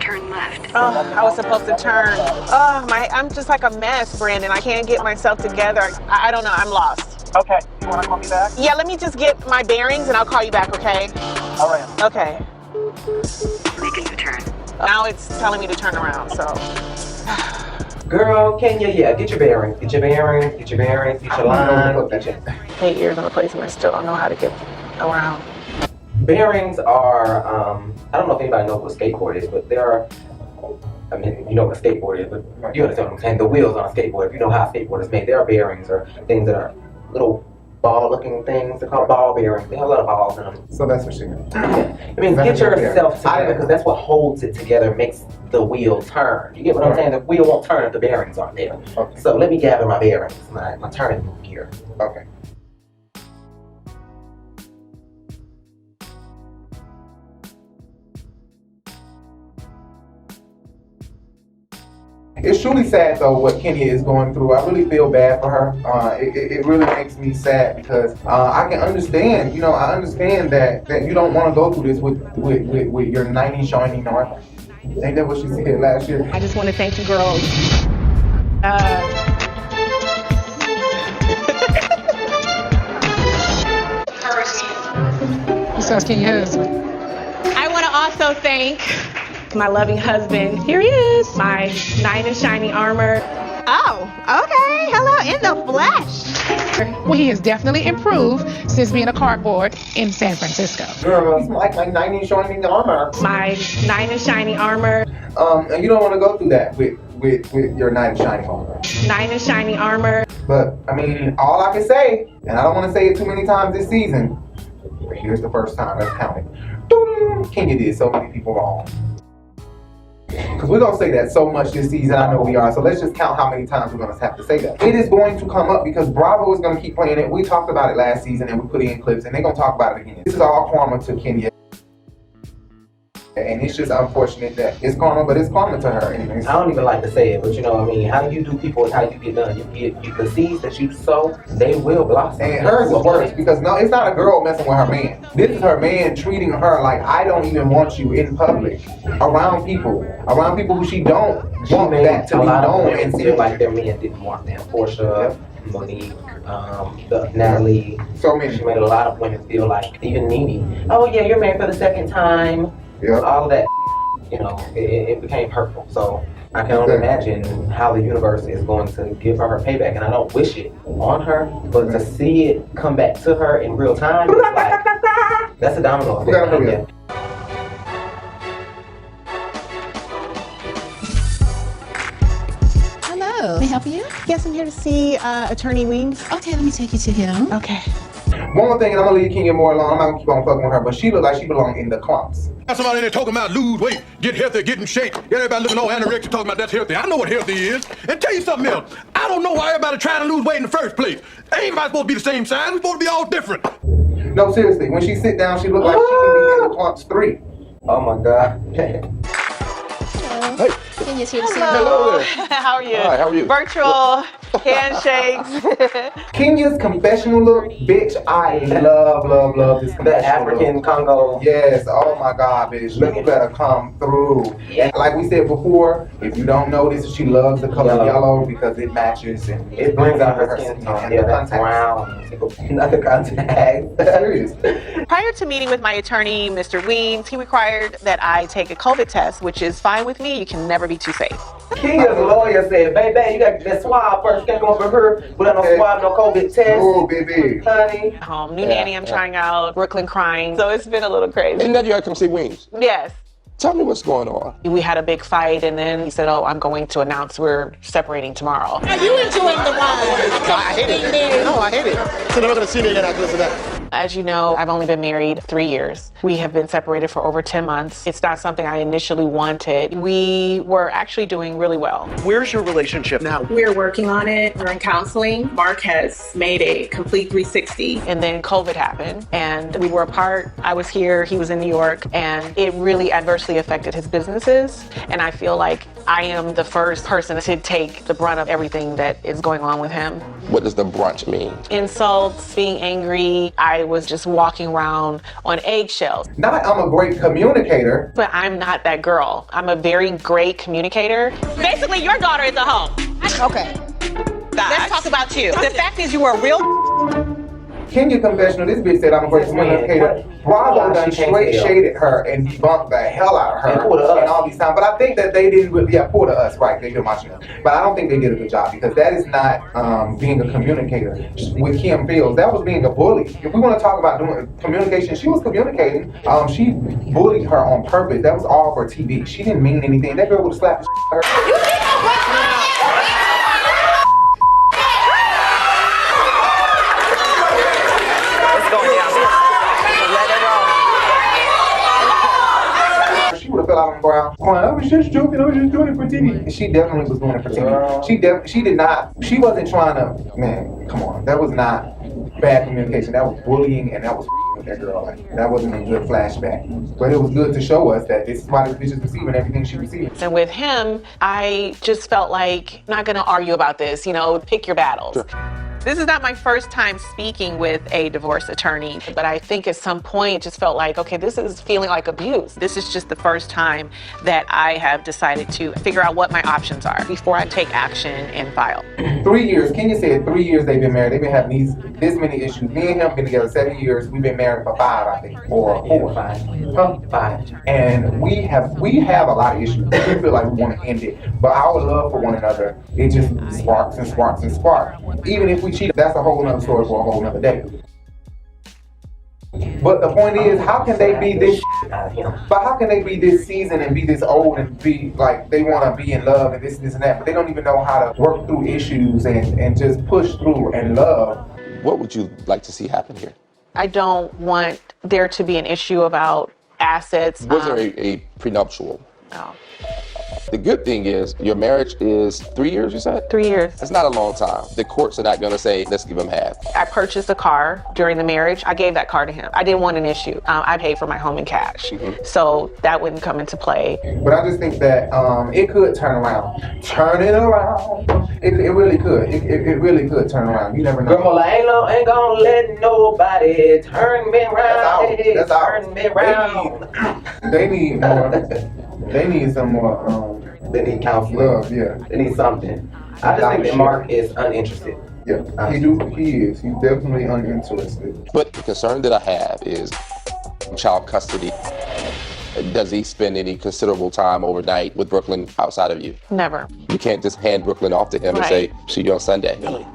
U: Turn left.
L: Oh, I was supposed to turn. Oh, I'm just like a mess, Brandon. I can't get myself together. I don't know, I'm lost.
N: Okay, you wanna call me back?
L: Yeah, let me just get my bearings and I'll call you back, okay?
N: All right.
L: Okay.
U: Make a U-turn.
L: Now it's telling me to turn around, so.
B: Girl, Kenya, get your bearings. Get your bearings, get your line. Get your...
L: 8 years in a place and I still don't know how to get around.
B: Bearings are, I don't know if anybody knows what a skateboard is, but there are, you know what a skateboard is, but you understand what I'm saying. The wheels on a skateboard, if you know how a skateboard is made, there are bearings or things that are little ball-looking things. They're called ball bearings. They have a lot of balls in them.
A: So that's what she meant.
B: Get yourself together because that's what holds it together, makes the wheel turn. You get what I'm saying? The wheel won't turn if the bearings aren't there.
A: Okay.
B: So let me gather my bearings, my turning gear.
A: Okay. It's truly sad though what Kenya is going through. I really feel bad for her. It really makes me sad because I can understand. I understand that you don't want to go through this with your 90 shiny north. Ain't that what she said last year?
F: I just want to thank you girls.
T: What's Kenya's husband?
F: I want to also thank my loving husband. Here he is. My knight in shining armor.
D: Oh, okay. Hello, in the flesh.
T: Well, he has definitely improved since being a cardboard in San Francisco.
A: Girl, it's like my 90 shining armor.
F: My knight in shining armor.
A: And you don't want to go through that with your knight in shining armor.
F: Knight in shining armor.
A: But I mean, all I can say, and I don't want to say it too many times this season, but here's the first time that's counted. Kenya did so many people wrong. Because we're going to say that so much this season, I know we are. So let's just count how many times we're going to have to say that. It is going to come up because Bravo is going to keep playing it. We talked about it last season and we put in clips and they're going to talk about it again. This is all karma to Kenya. And it's just unfortunate that it's karma, but it's karma to her. Anyways.
B: I don't even like to say it, but you know what I mean? How you do people is how you get done. The seeds that you sow, they will blossom.
A: And hers is worse because no, it's not a girl messing with her man. This is her man treating her like, I don't even want you in public, around people who she don't want that to be known and
B: feel like their men didn't want them. Portia, Monique, Natalie.
A: So many.
B: She made a lot of women feel like, even Nene. Oh yeah, you're married for the second time.
A: Yep.
B: All of that, you know, it became hurtful. So I can only imagine how the universe is going to give her payback, and I don't wish it on her, but to see it come back to her in real time, it's like, that's a domino effect.
Q: Hello. May I help you? Yes, I'm here to see Attorney Weems. Okay, let me take you to him. Okay.
A: One more thing, and I'm gonna leave Kenya more alone. I'm not gonna keep on fucking with her, but she look like she belongs in the clumps.
S: Got somebody in there talking about lose weight, get healthy, get in shape. Get everybody looking all anorexic talking about that's healthy. I know what healthy is. And tell you something else. I don't know why everybody trying to lose weight in the first place. Ain't supposed to be the same size. We're supposed to be all different.
A: No, seriously. When she sit down, she look like she can be in the clumps 3.
B: Oh my God.
Q: Hey. Kenya's here to see you.
L: Hello. How are you?
S: Hi, how are you?
L: Virtual handshakes.
A: Kenya's confessional look, bitch, I love this confessional
B: The African
A: look.
B: Congo.
A: Yes, oh my God, bitch, you better come through. Yeah. Like we said before, if you don't notice, she loves the color yellow because it matches and
B: it brings out her skin tone. Yeah, that's brown. Not the contact.
A: Serious.
L: Prior to meeting with my attorney, Mr. Weems, he required that I take a COVID test, which is fine with me. You can never be too safe.
B: Kenya's lawyer said, baby, you got that swab first. Can't come over here without no swab, no COVID test.
A: Oh, baby.
B: Honey.
L: New nanny I'm trying out, Brooklyn crying. So it's been a little crazy.
S: And then you had to come see Wings.
L: Yes.
S: Tell me what's going on.
L: We had a big fight, and then he said, oh, I'm going to announce we're separating tomorrow.
T: Are you enjoying the ride?
S: I hate it. No, I hate it. So they're not going to see me again after this or that.
L: As you know, I've only been married 3 years. We have been separated for over 10 months. It's not something I initially wanted. We were actually doing really well.
W: Where's your relationship now?
L: We're working on it. We're in counseling. Mark has made a complete 360. And then COVID happened, and we were apart. I was here, he was in New York, and it really adversely affected his businesses. And I feel like I am the first person to take the brunt of everything that is going on with him.
S: What does the brunch mean?
L: Insults, being angry. I was just walking around on eggshells.
A: Not I'm a great communicator.
L: But I'm not that girl. I'm a very great communicator. Basically, your daughter is a hoe.
T: Okay.
L: Let's talk about you. The fact is you were a real
A: Kenya confessional, this bitch said I'm a great communicator. Bravo done straight shaded her and debunked the hell out of her and all these times. But I think that they didn't really, pull to us, right? They've been watching us. But I don't think they did a good job because that is not being a communicator. With Kim Fields, that was being a bully. If we want to talk about doing communication, she was communicating. She bullied her on purpose. That was all for TV. She didn't mean anything. That girl would have slapped the shit out of her. She would have fell out on the ground. I was just joking. I was just doing it for TV. She definitely was doing it for TV. She did not. She wasn't trying to. Man, come on. That was not bad communication. That was bullying, and that was with that girl. Like, that wasn't a good flashback. But it was good to show us that this is why this bitch is receiving everything she receives.
L: And with him, I just felt like, not gonna argue about this. Pick your battles. Sure. This is not my first time speaking with a divorce attorney, but I think at some point it just felt like, okay, this is feeling like abuse. This is just the first time that I have decided to figure out what my options are before I take action and file.
A: 3 years. Kenya said 3 years they've been married. They've been having this many issues. Me and him been together 7 years. We've been married for 5, I think, or 4. 5. And we have a lot of issues. We feel like we want to end it, but our love for one another, it just sparks and sparks and sparks. Even if we cheat, that's a whole nother story for a whole nother day. But the point is, how can they be this? But how can they be this seasoned and be this old and be like they want to be in love and this and that, but they don't even know how to work through issues and just push through and love.
C: What would you like to see happen here?
L: I don't want there to be an issue about assets.
C: Was there a prenuptial?
L: No.
C: The good thing is your marriage is 3 years, you said?
L: 3 years.
C: That's not a long time. The courts are not going to say, let's give him half.
L: I purchased a car during the marriage. I gave that car to him. I didn't want an issue. I paid for my home in cash. So that wouldn't come into play.
A: But I just think that it could turn around. Turn it around. It really could. It really could turn around. You never know.
B: Grandma, I ain't gonna let nobody turn me around.
A: That's out.
B: Turn me around.
A: They need more. They need some more.
B: They need counseling.
A: Love, yeah.
B: They need something. I just think that Mark is uninterested.
A: Yeah, he is. He's definitely uninterested.
C: But the concern that I have is child custody. Does he spend any considerable time overnight with Brooklyn outside of you?
L: Never.
C: You can't just hand Brooklyn off to him and say, see you on Sunday.
L: Really?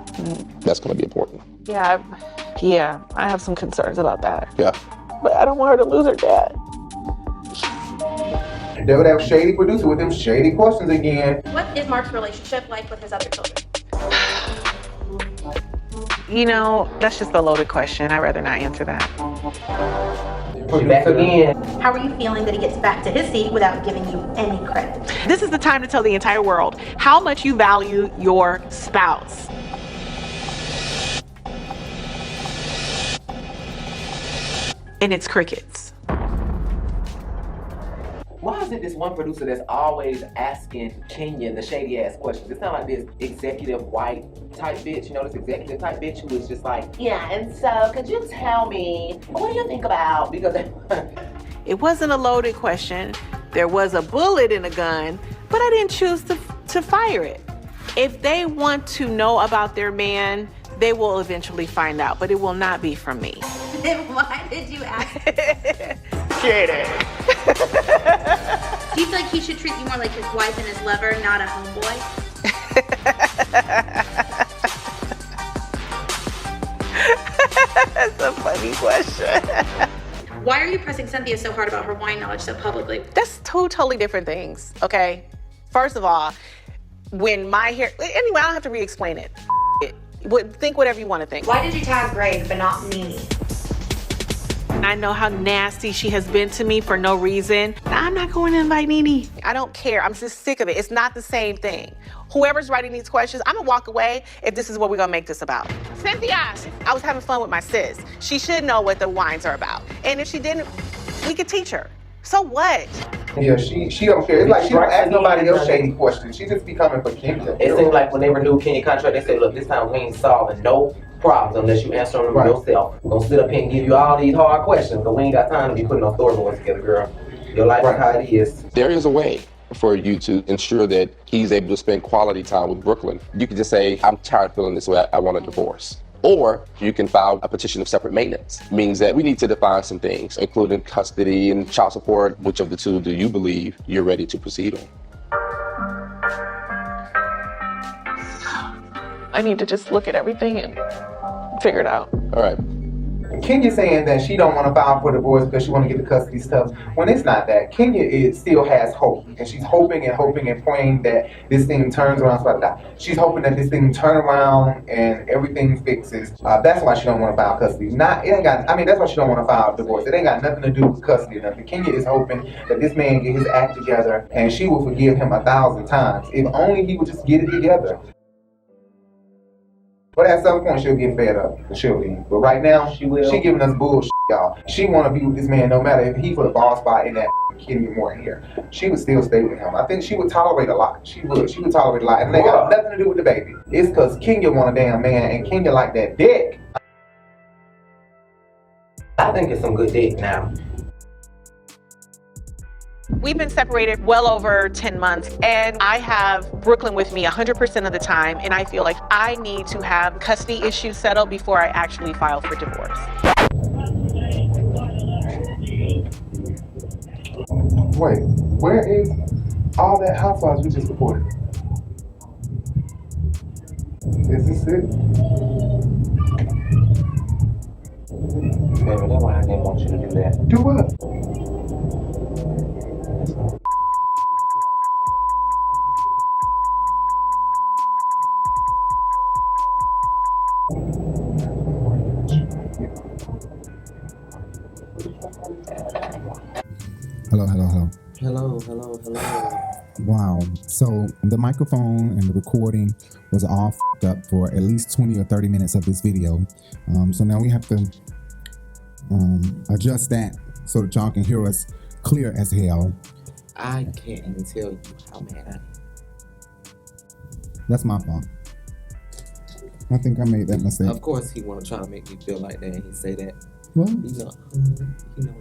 C: That's going to be important.
L: Yeah, I have some concerns about that.
C: Yeah.
L: But I don't want her to lose her dad.
A: They would have shady producer with them shady questions again.
E: What is Mark's relationship like with his other children?
L: You know, that's just a loaded question. I'd rather not answer that.
B: She's back again.
E: How are you feeling that he gets back to his seat without giving you any credit?
L: This is the time to tell the entire world how much you value your spouse. And it's crickets.
B: Why is it this one producer that's always asking Kenya the shady ass questions? It sounds like this executive white type bitch, you know, this executive type bitch who is just like, yeah, and so could you tell me, what do you think about? Because
L: it wasn't a loaded question. There was a bullet in a gun, but I didn't choose to fire it. If they want to know about their man, they will eventually find out, but it will not be from me.
E: Then why did you ask?
L: Kidding.
E: Do you feel like he should treat you more like his wife and his lover, not a homeboy?
L: That's a funny question.
E: Why are you pressing Cynthia so hard about her wine knowledge so publicly?
L: That's two totally different things, okay? First of all, when my hair, anyway, I don't have to re-explain it. Think whatever you want to think.
E: Why did you tag Greg but not Nene?
L: I know how nasty she has been to me for no reason. I'm not going to invite Nene. I don't care. I'm just sick of it. It's not the same thing. Whoever's writing these questions, I'm gonna walk away if this is what we're gonna make this about. Cynthia, I was having fun with my sis. She should know what the wines are about. And if she didn't, we could teach her. So what?
A: Yeah, she don't care. It's like she don't ask nobody else shady questions. She just be coming for Kenya.
B: It seems like when they renewed Kenya contract, they said, look, this time we ain't solving no problems unless you answer them yourself. We're gonna sit up here and give you all these hard questions, but we ain't got time to be putting no storyboards together, girl. Your life is how it is.
C: There is a way for you to ensure that he's able to spend quality time with Brooklyn. You can just say, I'm tired of feeling this way, I want a divorce. Or you can file a petition of separate maintenance. It means that we need to define some things, including custody and child support. Which of the two do you believe you're ready to proceed on?
L: I need to just look at everything and figure it out.
C: All right.
A: Kenya saying that she don't want to file for divorce because she want to get the custody stuff. When it's not that, Kenya still has hope, and she's hoping and hoping and praying that this thing turns around. She's hoping that this thing turn around and everything fixes. That's why she don't want to file custody. That's why she don't want to file divorce. It ain't got nothing to do with custody or nothing. Kenya is hoping that this man get his act together, and she will forgive him 1,000 times if only he would just get it together. But at some point she'll get fed up and she'll leave. But right now, she giving us bullshit, y'all. She want to be with this man no matter if he put a ball spot in that Kenya Moore here. She would still stay with him. I think she would tolerate a lot. She would tolerate a lot. And they got nothing to do with the baby. It's because Kenya want a damn man and Kenya like that dick.
B: I think it's some good dick now.
L: We've been separated well over 10 months, and I have Brooklyn with me 100% of the time, and I feel like I need to have custody issues settled before I actually file for divorce.
A: Wait, where is all that Housewives we just reported? Is this it?
B: Baby, that's why I didn't want you to do that.
A: Do what?
K: Hello, hello, hello.
B: Hello, hello, hello.
K: Wow. So the microphone and the recording was all f***ed up for at least 20 or 30 minutes of this video. So now we have to adjust that so that y'all can hear us clear as hell.
B: I can't even tell you how mad I am.
K: That's my fault. I think I made that mistake.
B: Of course he want to try to make me feel like that and he say that.
K: What?
B: You know,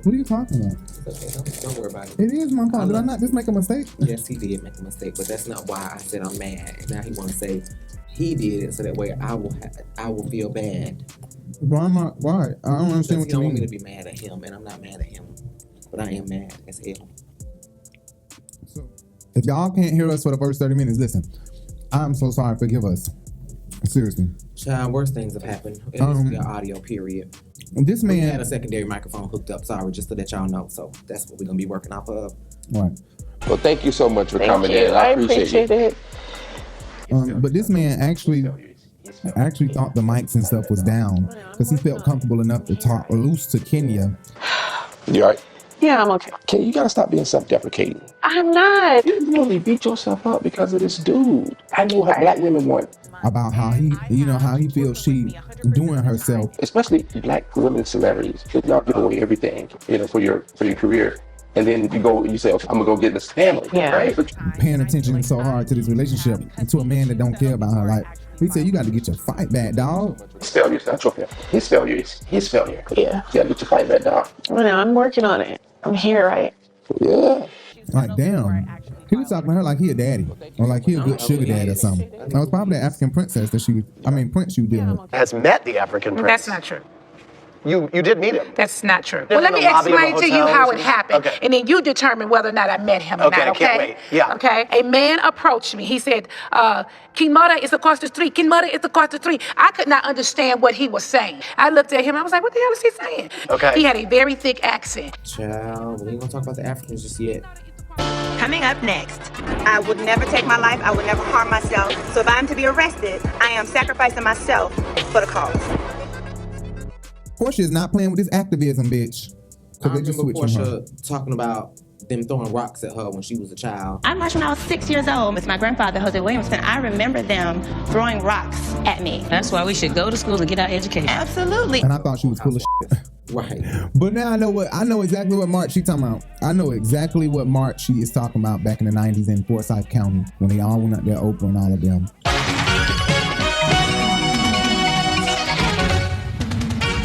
K: What are you talking about?
B: it's okay, don't worry about it.
K: It is my fault. Did I not just make a mistake?
B: Yes, he did make a mistake, but that's not why I said I'm mad. And now he want to say he did it so that way I will feel bad.
K: Why am I? Why? I don't understand what
B: He
K: you
B: don't want me
K: mean.
B: to be mad at him, and I'm not mad at him, but I am mad as hell.
K: If y'all can't hear us for the first 30 minutes, listen. I'm so sorry. Forgive us. Seriously.
B: Child, worse things have happened. It was the audio, period.
K: This
B: We
K: man
B: had a secondary microphone hooked up, sorry, just to let y'all know. So that's what we're going to be working off of.
K: Right.
C: Well, thank you so much for
B: Thank
C: coming
B: you.
C: in.
B: I
C: I appreciate
B: appreciate
C: it.
K: But this man actually thought the mics and stuff was down because he felt comfortable enough to talk loose to Kenya.
C: You all right?
L: Yeah, I'm okay.
C: Kenny, you gotta stop being self-deprecating.
L: I'm not.
C: You really beat yourself up because of this dude. I know how black women want.
K: About how he, how he feels she doing herself.
C: Especially black women celebrities. Y'all give away everything, for your career. And then you say, okay, I'm gonna go get this family.
L: Yeah.
C: Right?
K: Paying attention so hard to this relationship and to a man that don't care about her. Like, he said, you got to get your fight back, dog.
C: His failure is not your failure. His failure is his failure.
L: Yeah.
C: You gotta get your fight back, dog.
L: Well, now I'm working on it. I'm here, right?
C: Yeah.
K: Like, damn. He was talking to her like he a daddy. Or like he a good sugar daddy or something. That was probably the African princess that Prince you dealing with.
N: Has met the African prince.
R: That's not true.
N: You did meet him.
R: That's not true.
N: They're
R: Well, let
N: in
R: me
N: the lobby of a
R: explain to you
N: hotel
R: how
N: or
R: it
N: something?
R: happened,
N: Okay.
R: and then you determine whether or not I met him or
N: Okay,
R: not.
N: I
R: Okay.
N: can't wait. Yeah.
R: Okay. A man approached me. He said, "King Mara is across the street. King Mara is across the street." I could not understand what he was saying. I looked at him. I was like, "What the hell is he saying?"
N: Okay.
R: He had a very thick accent.
B: Child, we ain't gonna talk about the Africans just yet.
G: Coming up next, I would never take my life. I would never harm myself. So if I'm to be arrested, I am sacrificing myself for the cause.
K: Portia is not playing with this activism, bitch.
B: I
K: Because they just
B: remember
K: switched from her.
B: Portia talking about them throwing rocks at her when she was a child.
W: I marched when I was 6 years old with my grandfather, Jose Williamson. I remember them throwing rocks at me.
I: That's why we should go to school and get our education.
W: Absolutely.
K: And I thought she was full of shit.
B: Right.
K: But now I know exactly what march she talking about. I know exactly what march she is talking about back in the 90s in Forsyth County when they all went up there, Oprah and all of them.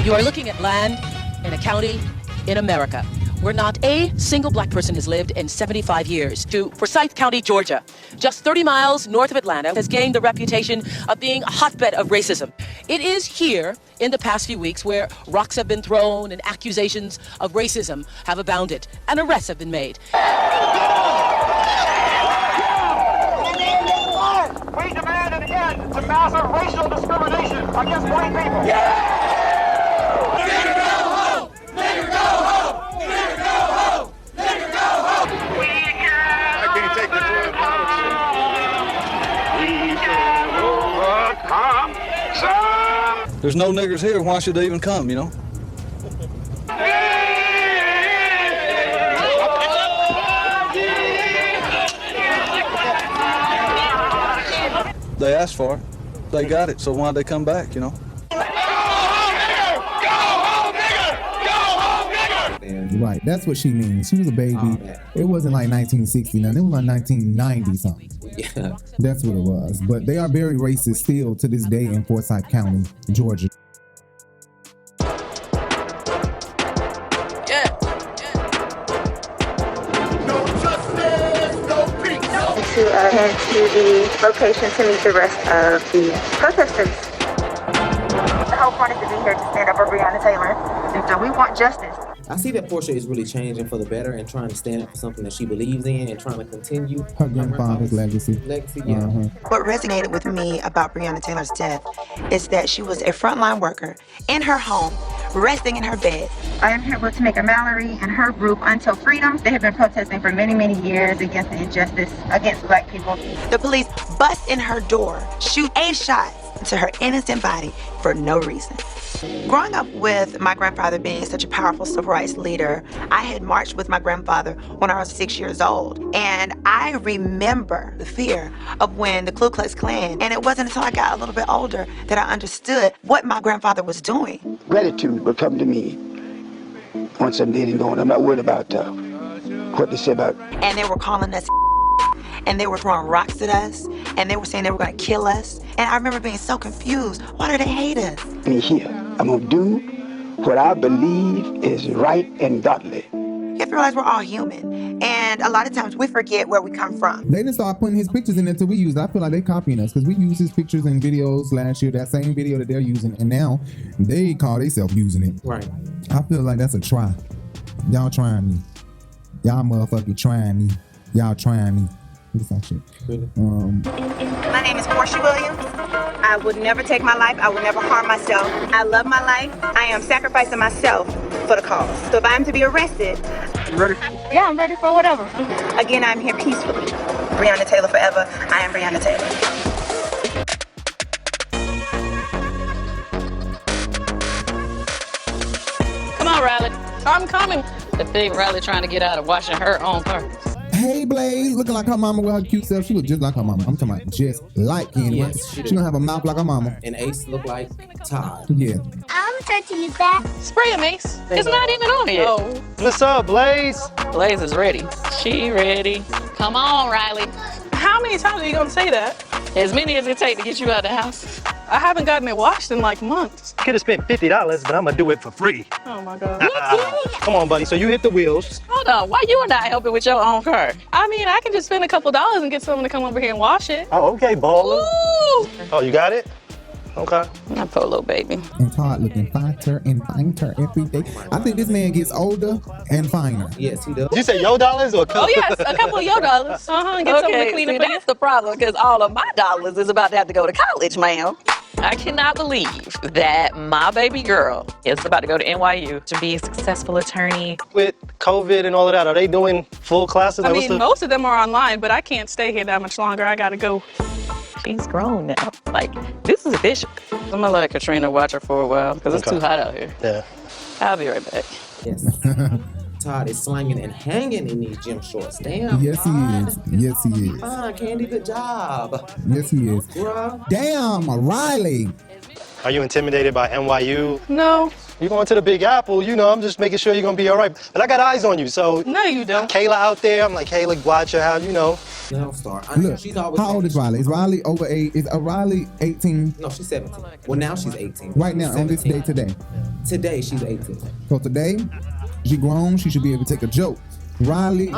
X: You are looking at land in a county in America where not a single black person has lived in 75 years. To Forsyth County, Georgia, just 30 miles north of Atlanta, has gained the reputation of being a hotbed of racism. It is here in the past few weeks where rocks have been thrown and accusations of racism have abounded and arrests have been made.
N: We demand an end to massive racial discrimination against white people.
S: I can't take the drug policy.
Y: There's no niggers here. Why should they even come, They asked for it. They got it, so why'd they come back,
K: Right, that's what she means. She was a baby. It wasn't like 1960 nothing. It was like 1990 something.
B: Yeah.
K: That's what it was. But they are very racist still to this day in Forsyth County, Georgia.
G: To head to the location to meet the rest of the protesters. The whole point is to be here to stand up for Breonna Taylor. And so we want justice.
B: I see that Portia is really changing for the better and trying to stand up for something that she believes in and trying to continue
K: Her grandfather's legacy.
B: Yeah.
G: What resonated with me about Breonna Taylor's death is that she was a frontline worker in her home, resting in her bed. I am here with Tamika Mallory and her group Until Freedom. They have been protesting for many, many years against the injustice against black people. The police bust in her door, shoot 8 shots into her innocent body for no reason. Growing up with my grandfather being such a powerful civil rights leader, I had marched with my grandfather when I was 6 years old. And I remember the fear of when the Ku Klux Klan, and it wasn't until I got a little bit older that I understood what my grandfather was doing.
H: Gratitude will come to me once I'm dead and gone. I'm not worried about what they say about.
G: And they were calling us and they were throwing rocks at us, and they were saying they were going to kill us. And I remember being so confused. Why do they hate us?
H: Me here, I'm going to do what I believe is right and godly.
G: You have to realize we're all human, and a lot of times we forget where we come from.
K: They didn't start putting his pictures in there until we used it. I feel like they copying us because we used his pictures and videos last year, that same video that they're using, and now they call themselves using it.
B: Right.
K: I feel like that's a try. Y'all trying me. Y'all motherfucking trying me. Y'all trying me. Shit.
B: Really?
J: My name is Portia Williams. I would never take my life. I would never harm myself. I love my life. I am sacrificing myself for the cause. So if I'm to be arrested,
H: You ready?
J: yeah, I'm ready for whatever. Again, I'm here peacefully. Breonna Taylor forever. I am Breonna Taylor.
I: Come on, Riley.
Q: I'm coming.
I: The big Riley trying to get out of washing her own car.
K: Hey Blaze, looking like her mama with her cute self. She look just like her mama. I'm talking about just like Kenny.
B: Yes,
K: She gonna have a mouth like her mama.
B: And Ace look like Todd.
K: Yeah.
T: I'm trying to use that.
Q: Spray it, Mace.
I: It's not even on yet.
Q: Oh.
O: What's up, Blaze?
I: Blaze is ready. She ready. Come on, Riley.
Q: How many times are you going to say that?
I: As many as it take to get you out of the house.
Q: I haven't gotten it washed in like months.
O: Could have spent $50, but I'm gonna do it for free.
Q: Oh my God.
O: Come on, buddy. So you hit the wheels.
I: Hold on. Why you not helping with your own car?
Q: I mean, I can just spend a couple dollars and get someone to come over here and wash it.
O: Oh, okay, baller.
Q: Ooh.
O: Oh, you got it? Okay.
I: My poor little baby.
K: And Todd looking finer and finer every day. I think this man gets older and finer.
B: Yes, he does.
O: Did you say your dollars or a couple?
Q: Oh yes, a couple of your dollars. And get someone to clean
I: see,
Q: up the
I: that's the problem, because all of my dollars is about to have to go to college, ma'am. I cannot believe that my baby girl is about to go to NYU to be a successful attorney.
O: With COVID and all of that, are they doing full classes?
Q: I
O: Like,
Q: mean, most of them are online, but I can't stay here that much longer. I gotta go.
I: She's grown now. Like, this is official. I'm gonna let Katrina watch her for a while, because it's too hot out here.
O: Yeah.
I: I'll be right back.
B: Yes. Todd is slanging and hanging in these gym shorts. Damn.
K: Yes, he is. Yes, he is.
B: Candy, good job.
K: Yes, he is.
B: Bruh.
K: Damn, Riley.
O: Are you intimidated by NYU?
Q: No.
O: You're going to the Big Apple, you know, I'm just making sure you're gonna be all right. But I got eyes on you, so.
Q: No, you don't.
O: Kayla out there, I'm like, Kayla, watch her out, you know.
B: No star.
K: Look,
B: She's always
K: how old is Riley? Is Riley over 8? Is Riley 18?
B: No, she's 17. Well, now she's 18.
K: Right now,
B: She's
K: on this day
B: 17.
K: today.
B: Today, she's 18.
K: So today, she grown, she should be able to take a joke. Riley,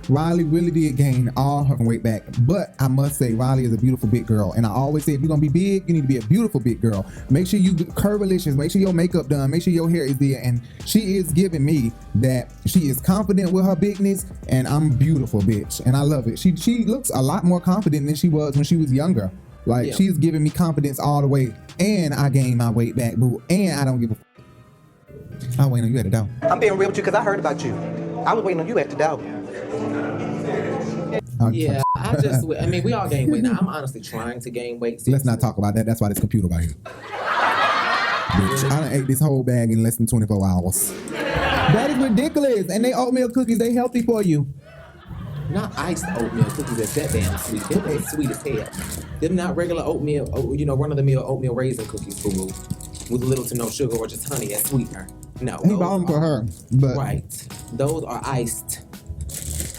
K: Riley really did gain all her weight back. But I must say, Riley is a beautiful big girl. And I always say, if you're gonna be big, you need to be a beautiful big girl. Make sure you curvilicious, make sure your makeup done, make sure your hair is there. And she is giving me that she is confident with her bigness, and I'm beautiful, bitch. And I love it. She looks a lot more confident than she was when she was younger. Like, she's giving me confidence all the way. And I gained my weight back, boo. And I don't give a I'll wait on you at the door.
M: I'm being real with you because I heard about you. I was waiting on you at the door.
B: Yeah, I mean, we all gain weight. Now, I'm honestly trying to gain weight.
K: Let's not talk about that. That's why this computer right here. Bitch, I done ate this whole bag in less than 24 hours. That is ridiculous. And they oatmeal cookies, they healthy for you.
B: Not iced oatmeal cookies that's that damn sweet. Them ain't sweet as hell. Them not regular oatmeal, run-of-the-mill oatmeal raisin cookies, boo-boo. With little to no sugar or just honey as sweetener. No.
K: He bought them for her, but
B: right. Those are iced,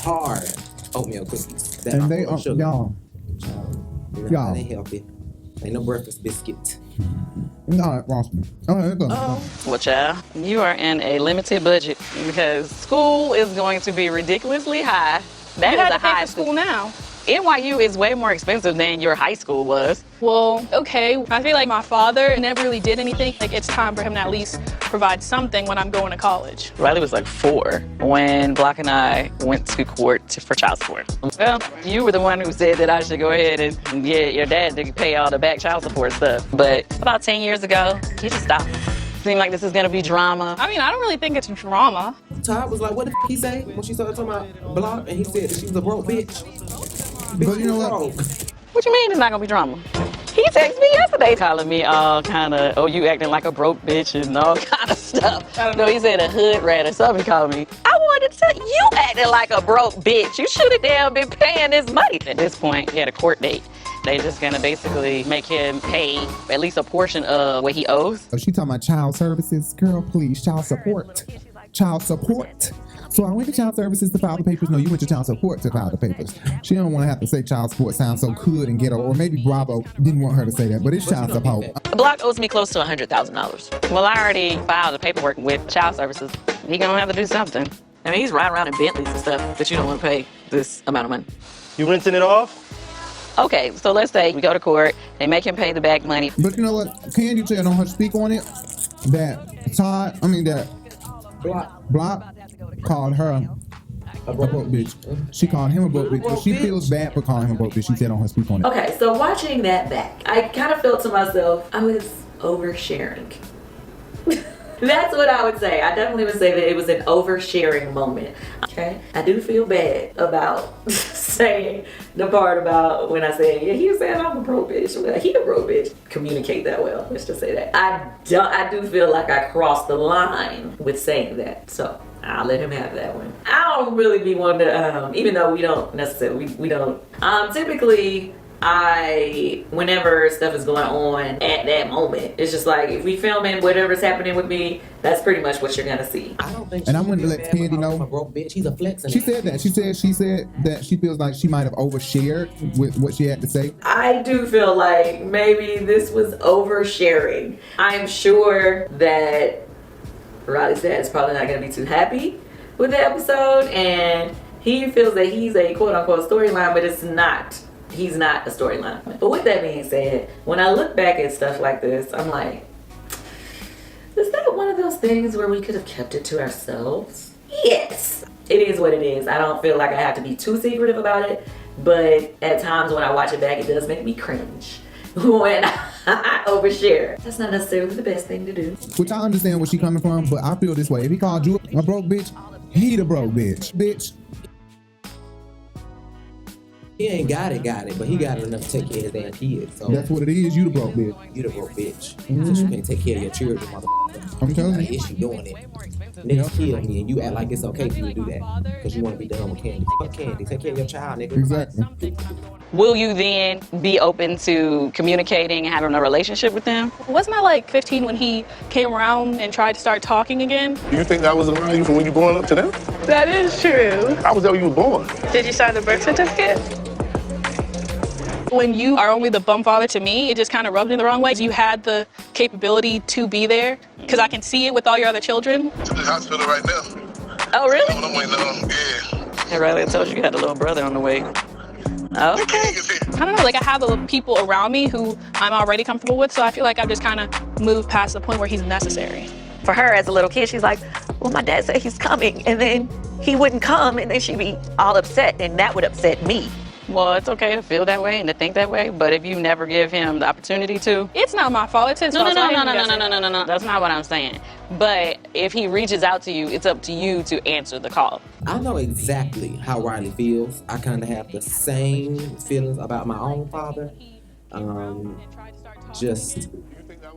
B: hard oatmeal cookies. That
K: and
B: are
K: they
B: full
K: are
B: of sugar.
K: y'all.
B: That ain't healthy. Ain't no breakfast biscuit.
K: No, Boston.
I: Well, child, you are in a limited budget because school is going to be ridiculously high. That
Q: You
I: is
Q: had
I: a
Q: to pay
I: high
Q: for school now.
I: NYU is way more expensive than your high school was.
D: Well, okay. I feel like my father never really did anything. Like, it's time for him to at least provide something when I'm going to college.
I: Riley was like 4 when Block and I went to court for child support. Well, you were the one who said that I should go ahead and get your dad to pay all the back child support stuff. But about 10 years ago, he just stopped. Seemed like this is gonna be drama.
D: I mean, I don't really think it's drama.
M: Todd was like, what the he say when she started talking about Block, and he said that she was a broke bitch.
K: But you know what?
I: What you mean it's not gonna be drama? He texted me yesterday calling me all kind of, oh, you acting like a broke bitch and all kind of stuff. No, he said a hood rat or something he called me. I wanted to tell you acting like a broke bitch. You should have damn been paying this money. At this point, he had a court date. They just gonna basically make him pay at least a portion of what he owes.
K: Oh, she talking about child services? Girl, please, child support. Child support. So I went to child services to file the papers. No, you went to child support to file the papers. She don't want to have to say child support sounds so good and ghetto, or maybe Bravo didn't want her to say that, but it's child support.
I: Block owes me close to $100,000. Well, I already filed the paperwork with child services. He gonna have to do something. I mean, he's riding around in Bentleys and stuff, but you don't want to pay this amount of money.
F: You renting it off?
I: Okay, so let's say we go to court, they make him pay the back money.
K: But you know what? Can you tell on her speak on it that that Block called her a broke bitch. She called him a broke bitch, but she feels bad for calling him a broke bitch. She said on her speak on it.
P: Okay, so watching that back, I kind of felt to myself, I was oversharing. That's what I would say. I definitely would say that it was an oversharing moment. Okay, I do feel bad about saying the part about when I said, yeah, he was saying I'm a broke bitch. Well, he a broke bitch. Communicate that well. Let's just say that. I do feel like I crossed the line with saying that. So I'll let him have that one. I don't really be one to, even though we don't necessarily, we don't. Typically, whenever stuff is going on at that moment, it's just like, if we filming whatever's happening with me, that's pretty much what you're gonna see.
M: I don't think
K: and I wanted to let Candy know.
M: A broke bitch. He's a flexing.
K: She said that. She said that she feels like she might have overshared with what she had to say.
P: I do feel like maybe this was oversharing. I'm sure that Riley's dad is probably not gonna be too happy with the episode, and he feels that he's a quote-unquote storyline, but it's not. He's not a storyline. But with that being said, when I look back at stuff like this, I'm like, is that one of those things where we could have kept it to ourselves? Yes. It is what it is. I don't feel like I have to be too secretive about it, but at times when I watch it back, it does make me cringe when I overshare. That's not necessarily the best thing to do.
K: Which I understand where she's coming from, but I feel this way. If he called you a broke bitch, he the broke bitch. Bitch.
M: He ain't got it, but he got it enough to take care of his damn kids. So
K: that's what it is. You the broke bitch.
M: You the broke bitch. Because you can't take care of your children, motherfucker.
K: I'm telling you.
M: Got an issue doing it. Niggas kill me, and you act like it's okay for you to do that because you want to be done with Candy. Fuck Candy. Take care of your child, nigga.
K: Exactly.
I: Will you then be open to communicating and having a relationship with them?
D: Wasn't I like 15 when he came around and tried to start talking again?
U: Do you think I was around you from when you were growing up to them?
D: That is true.
U: I was there when you were born.
D: Did you sign the birth certificate? When you are only the bum father to me, it just kind of rubbed me the wrong way. You had the capability to be there, because I can see it with all your other children.
U: To the hospital right now.
I: Oh, really?
U: I'm waiting on, yeah.
I: Hey, Riley, I told you you had a little brother on the way. Oh, okay.
D: I don't know, like I have the people around me who I'm already comfortable with, so I feel like I've just kind of moved past the point where he's necessary.
I: For her as a little kid, she's like, well, my dad said he's coming, and then he wouldn't come, and then she'd be all upset, and that would upset me. Well, it's okay to feel that way and to think that way, but if you never give him the opportunity to...
D: It's not my fault, it's his fault.
I: No. That's not what I'm saying. But if he reaches out to you, it's up to you to answer the call.
M: I know exactly how Riley feels. I kind of have the same feelings about my own father.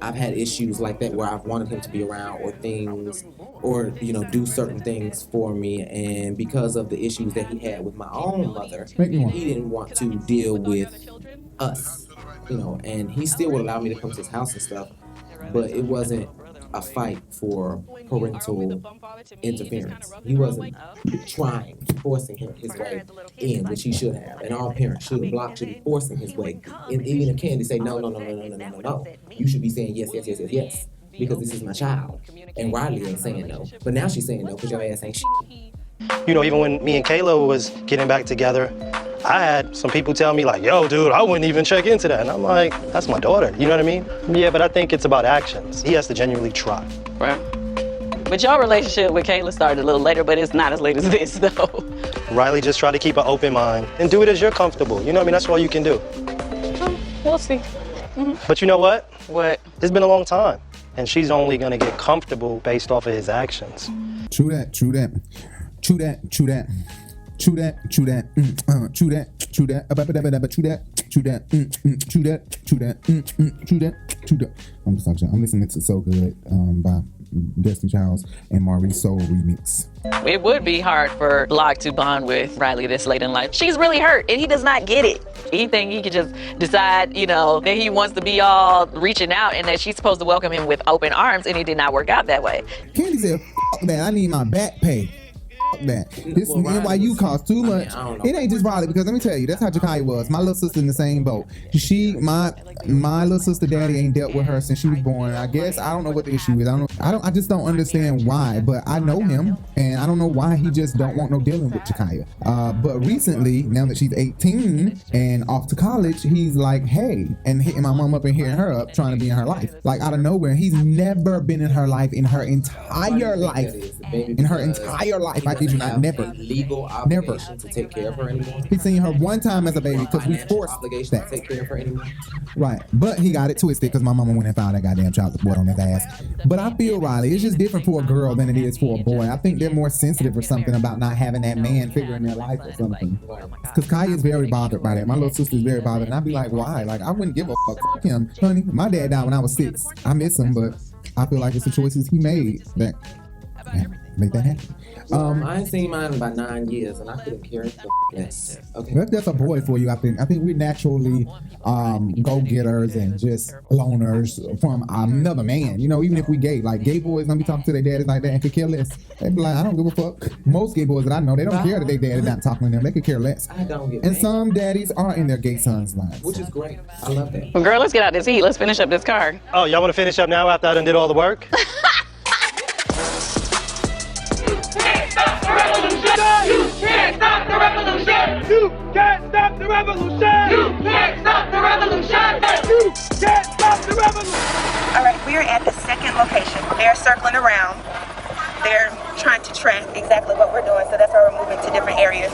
M: I've had issues like that where I've wanted him to be around or things, or, do certain things for me. And because of the issues that he had with my own mother, he didn't want to deal with us, and he still would allow me to come to his house and stuff, but it wasn't a fight for parental interference. He wasn't forcing his way in, which he should have. And all parents should be forcing his way. And even if Candy say, no. You should be saying yes. Because this is my child. And Riley ain't saying no. But now she's saying no because your ass ain't shit.
F: Even when me and Kayla was getting back together,
A: I had some people tell me like, yo, dude, I wouldn't even check into that. And I'm like, that's my daughter, you know what I mean? Yeah, but I think it's about actions. He has to genuinely try.
I: Right. But your relationship with Kayla started a little later, but it's not as late as this, though.
A: Riley, just try to keep an open mind and do it as you're comfortable. You know what I mean? That's all you can do.
I: We'll see.
A: But you know what?
I: What?
A: It's been a long time. And she's only gonna get comfortable based off of his actions.
K: True that, true that. True that, true that. True that, true that, true that, true that, true that, true that, true that, true that, true that. I'm just talking. I'm listening to So Good by Destiny Childs and Maurice Soul remix.
I: It would be hard for Locke to bond with Riley this late in life. She's really hurt, and he does not get it. He thinks he could just decide, you know, that he wants to be all reaching out and that she's supposed to welcome him with open arms, and it did not work out that way.
K: Candy said, "F that, I need my back pay." That this NYU costs too much. It ain't just Riley, because let me tell you, that's how Jakiya was. My little sister in the same boat. My little sister daddy ain't dealt with her since she was born. I guess I don't know what the issue is. I just don't understand why. But I know him, and I don't know why he just don't want no dealing with Jakiya. But recently, now that she's 18 and off to college, he's like, hey, and hitting my mom up and hitting her up, trying to be in her life, like out of nowhere. He's never been in her life in her entire life. In her entire life, I kid you not, never.
M: Legal obligation to take care of her anymore.
K: He seen her one time as a baby because we forced that.
M: To take care of her anymore.
K: Right, but he got it twisted because my mama went and found that goddamn child support on his ass. But I feel, Riley, it's just different for a girl than it is for a boy. I think they're more sensitive or something about not having that man figure in their life or something. Because Kai is very bothered by that. My little sister is very bothered, and I'd be like, why? Like, I wouldn't give a fuck. Fuck him, honey. My dad died when I was 6. I miss him, but I feel like it's the choices he made that make that happen.
M: I ain't seen mine in about 9 years, and I couldn't care less. Okay.
K: That's a boy for you, I think. I think we're naturally go-getters and just loners from another man. You know, even if we gay, like gay boys gonna be talking to their daddies like that and could care less. They be like, I don't give a fuck. Most gay boys that I know, they don't care that their daddy's not talking to them. They could care less.
M: I don't give
K: And some daddies are in their gay sons' lives.
M: Which is great. I love that.
I: Well, girl, let's get out this heat. Let's finish up this car.
A: Oh, y'all want to finish up now after I done did all the work?
N: You can't stop the revolution! You can't stop the revolution! You can't stop the revolution! You can't stop the revolution!
J: All right, we are at the second location. They're circling around. They're trying to track exactly what we're doing, so that's why we're moving to different areas.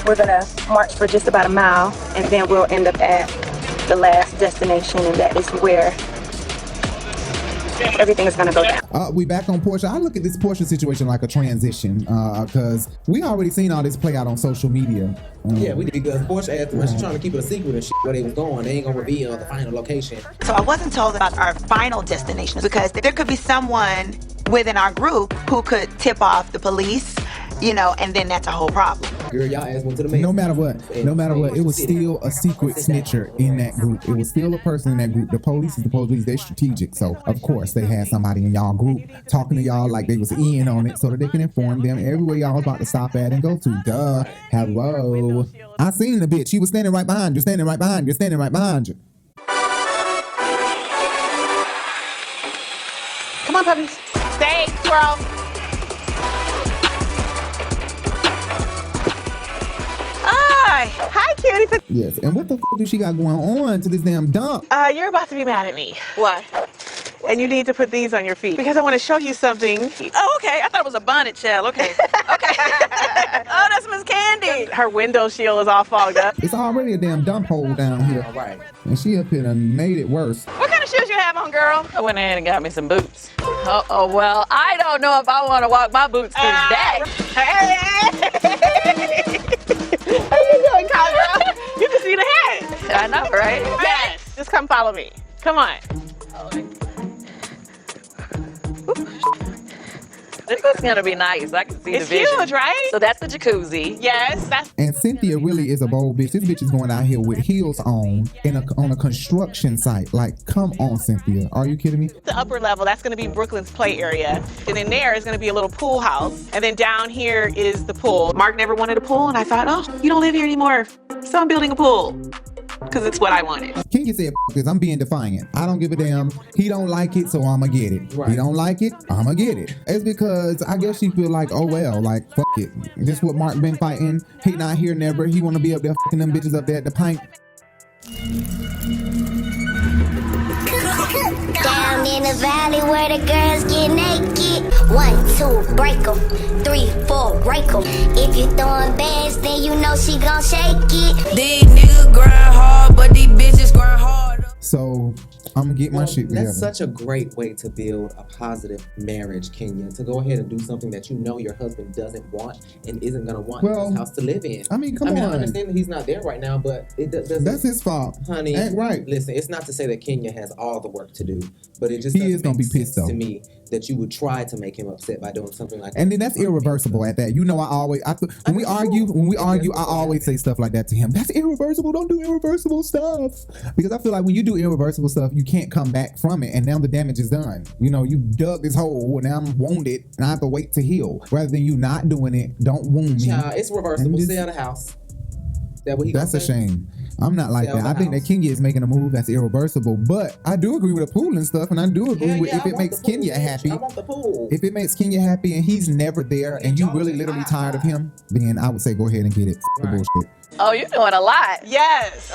J: We're gonna march for just about a mile, and then we'll end up at the last destination, and that is where everything is gonna go down.
K: We back on Portia. I look at this Portia situation like a transition, because we already seen all this play out on social media.
M: Yeah, we did, because Portia asked her, she's trying to keep it a secret and shit where they was going. They ain't gonna reveal the final location.
G: So I wasn't told about our final destination because there could be someone within our group who could tip off the police, you know, and then that's a whole problem.
M: Girl, y'all ass went to the main.
K: No matter what, it was still a secret snitcher in that group. It was still a person in that group. The police is the police. They're strategic. So, of course, they had somebody in y'all group talking to y'all like they was in on it so that they can inform them everywhere y'all about to stop at and go to. Duh. Hello. I seen the bitch. She was standing right behind you, standing right behind you, standing right behind you.
R: Come on, puppies. Stay, squirrel. Hi, cutie.
K: Yes, and what the f*** do she got going on to this damn dump?
R: You're about to be mad at me. Why? And you need to put these on your feet because I want to show you something.
I: Oh, okay. I thought it was a bonnet shell. Okay. Okay. Oh, that's Miss Candy.
R: Her window shield is all fogged up.
K: It's already a damn dump hole down here.
M: Right.
K: And she up here and made it worse.
I: What kind of shoes you have on, girl? I went ahead and got me some boots. Oh, well, I don't know if I want to walk my boots through that.
R: Hey! How you doing, Kyra? You can see the hat.
I: I know, right?
R: Yes. Just come follow me. Come on.
I: This is gonna be nice. I can see
R: it's
I: the vision.
R: It's huge, right?
I: So that's the jacuzzi.
R: Yes, that's.
K: And Cynthia really is a bold bitch. This bitch is going out here with heels on on a construction site. Like, come on, Cynthia. Are you kidding me?
R: The upper level, that's gonna be Brooklyn's play area. And then there is gonna be a little pool house. And then down here is the pool. Mark never wanted a pool, and I thought, oh, you don't live here anymore, so I'm building a pool.
C: because it's what I wanted.
K: Kenya said, because I'm being defiant. I don't give a damn. He don't like it, so I'ma get it.
M: Right.
K: He don't like it, I'ma get it. It's because I guess she feel like, oh well, like fuck it. This what Mark been fighting. He not here never. He wanna be up there fucking them bitches up there at the pint.
E: Down in the valley where the girls get naked. 1, 2, break 'em. 3, 4, break 'em. If you throwing bands, then you know she gon' shake it.
F: These niggas grind hard, but these bitches grind hard.
K: So I'm gonna get my shit together.
M: That's such a great way to build a positive marriage, Kenya. To go ahead and do something that you know your husband doesn't want and isn't gonna want in his house to live in.
K: I mean, come on.
M: I understand that he's not there right now, but it doesn't.
K: That's his fault,
M: honey.
K: Ain't right.
M: Listen, it's not to say that Kenya has all the work to do, but it just
K: He is gonna be pissed though.
M: to me that you would try to make him upset by doing something like that.
K: And then that's irreversible at that. You know, when we argue, I always say stuff like that to him. That's irreversible. Don't do irreversible stuff. Because I feel like when you do irreversible stuff, you can't come back from it. And now the damage is done. You know, you dug this hole and now I'm wounded and I have to wait to heal. Rather than you not doing it, don't wound me.
M: Child, it's reversible. Stay out of the house.
K: That's a shame. I'm not like that. I think that Kenya is making a move that's irreversible, but I do agree with the pool and stuff, and I do agree with if it makes Kenya happy.
M: I want the pool.
K: If it makes Kenya happy and he's never there and you really literally tired of him, then I would say go ahead and get it. The bullshit.
C: Oh, you're doing a lot.
J: Yes.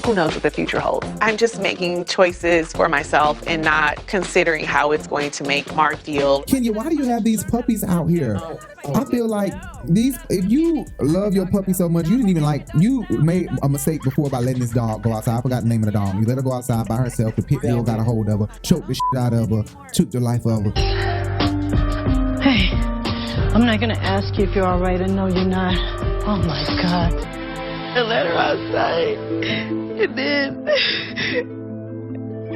C: Who knows what the future holds? I'm just making choices for myself and not considering how it's going to make Mark feel.
K: Kenya, why do you have these puppies out here? I feel like if you love your puppy so much, you made a mistake before by letting this dog go outside. I forgot the name of the dog. You let her go outside by herself. The pit bull got a hold of her, choked the shit out of her, took the life of her.
L: Hey, I'm not gonna ask you if you're all right. I know you're not. Oh my God.
V: I let her outside, and then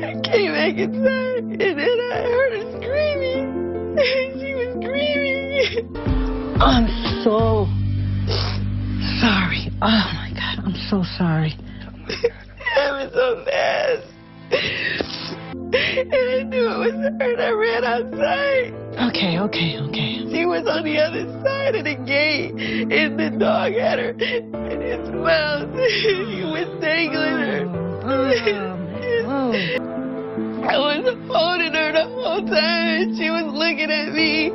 V: I came back inside, and then I heard her screaming. She was screaming.
L: I'm so sorry. Oh my God, I'm so sorry.
V: I was so fast. And I knew it was her, and I ran outside.
L: Okay.
V: She was on the other side of the gate, and the dog had her in his mouth. He was dangling her. I was holding her the whole time. She was looking at me.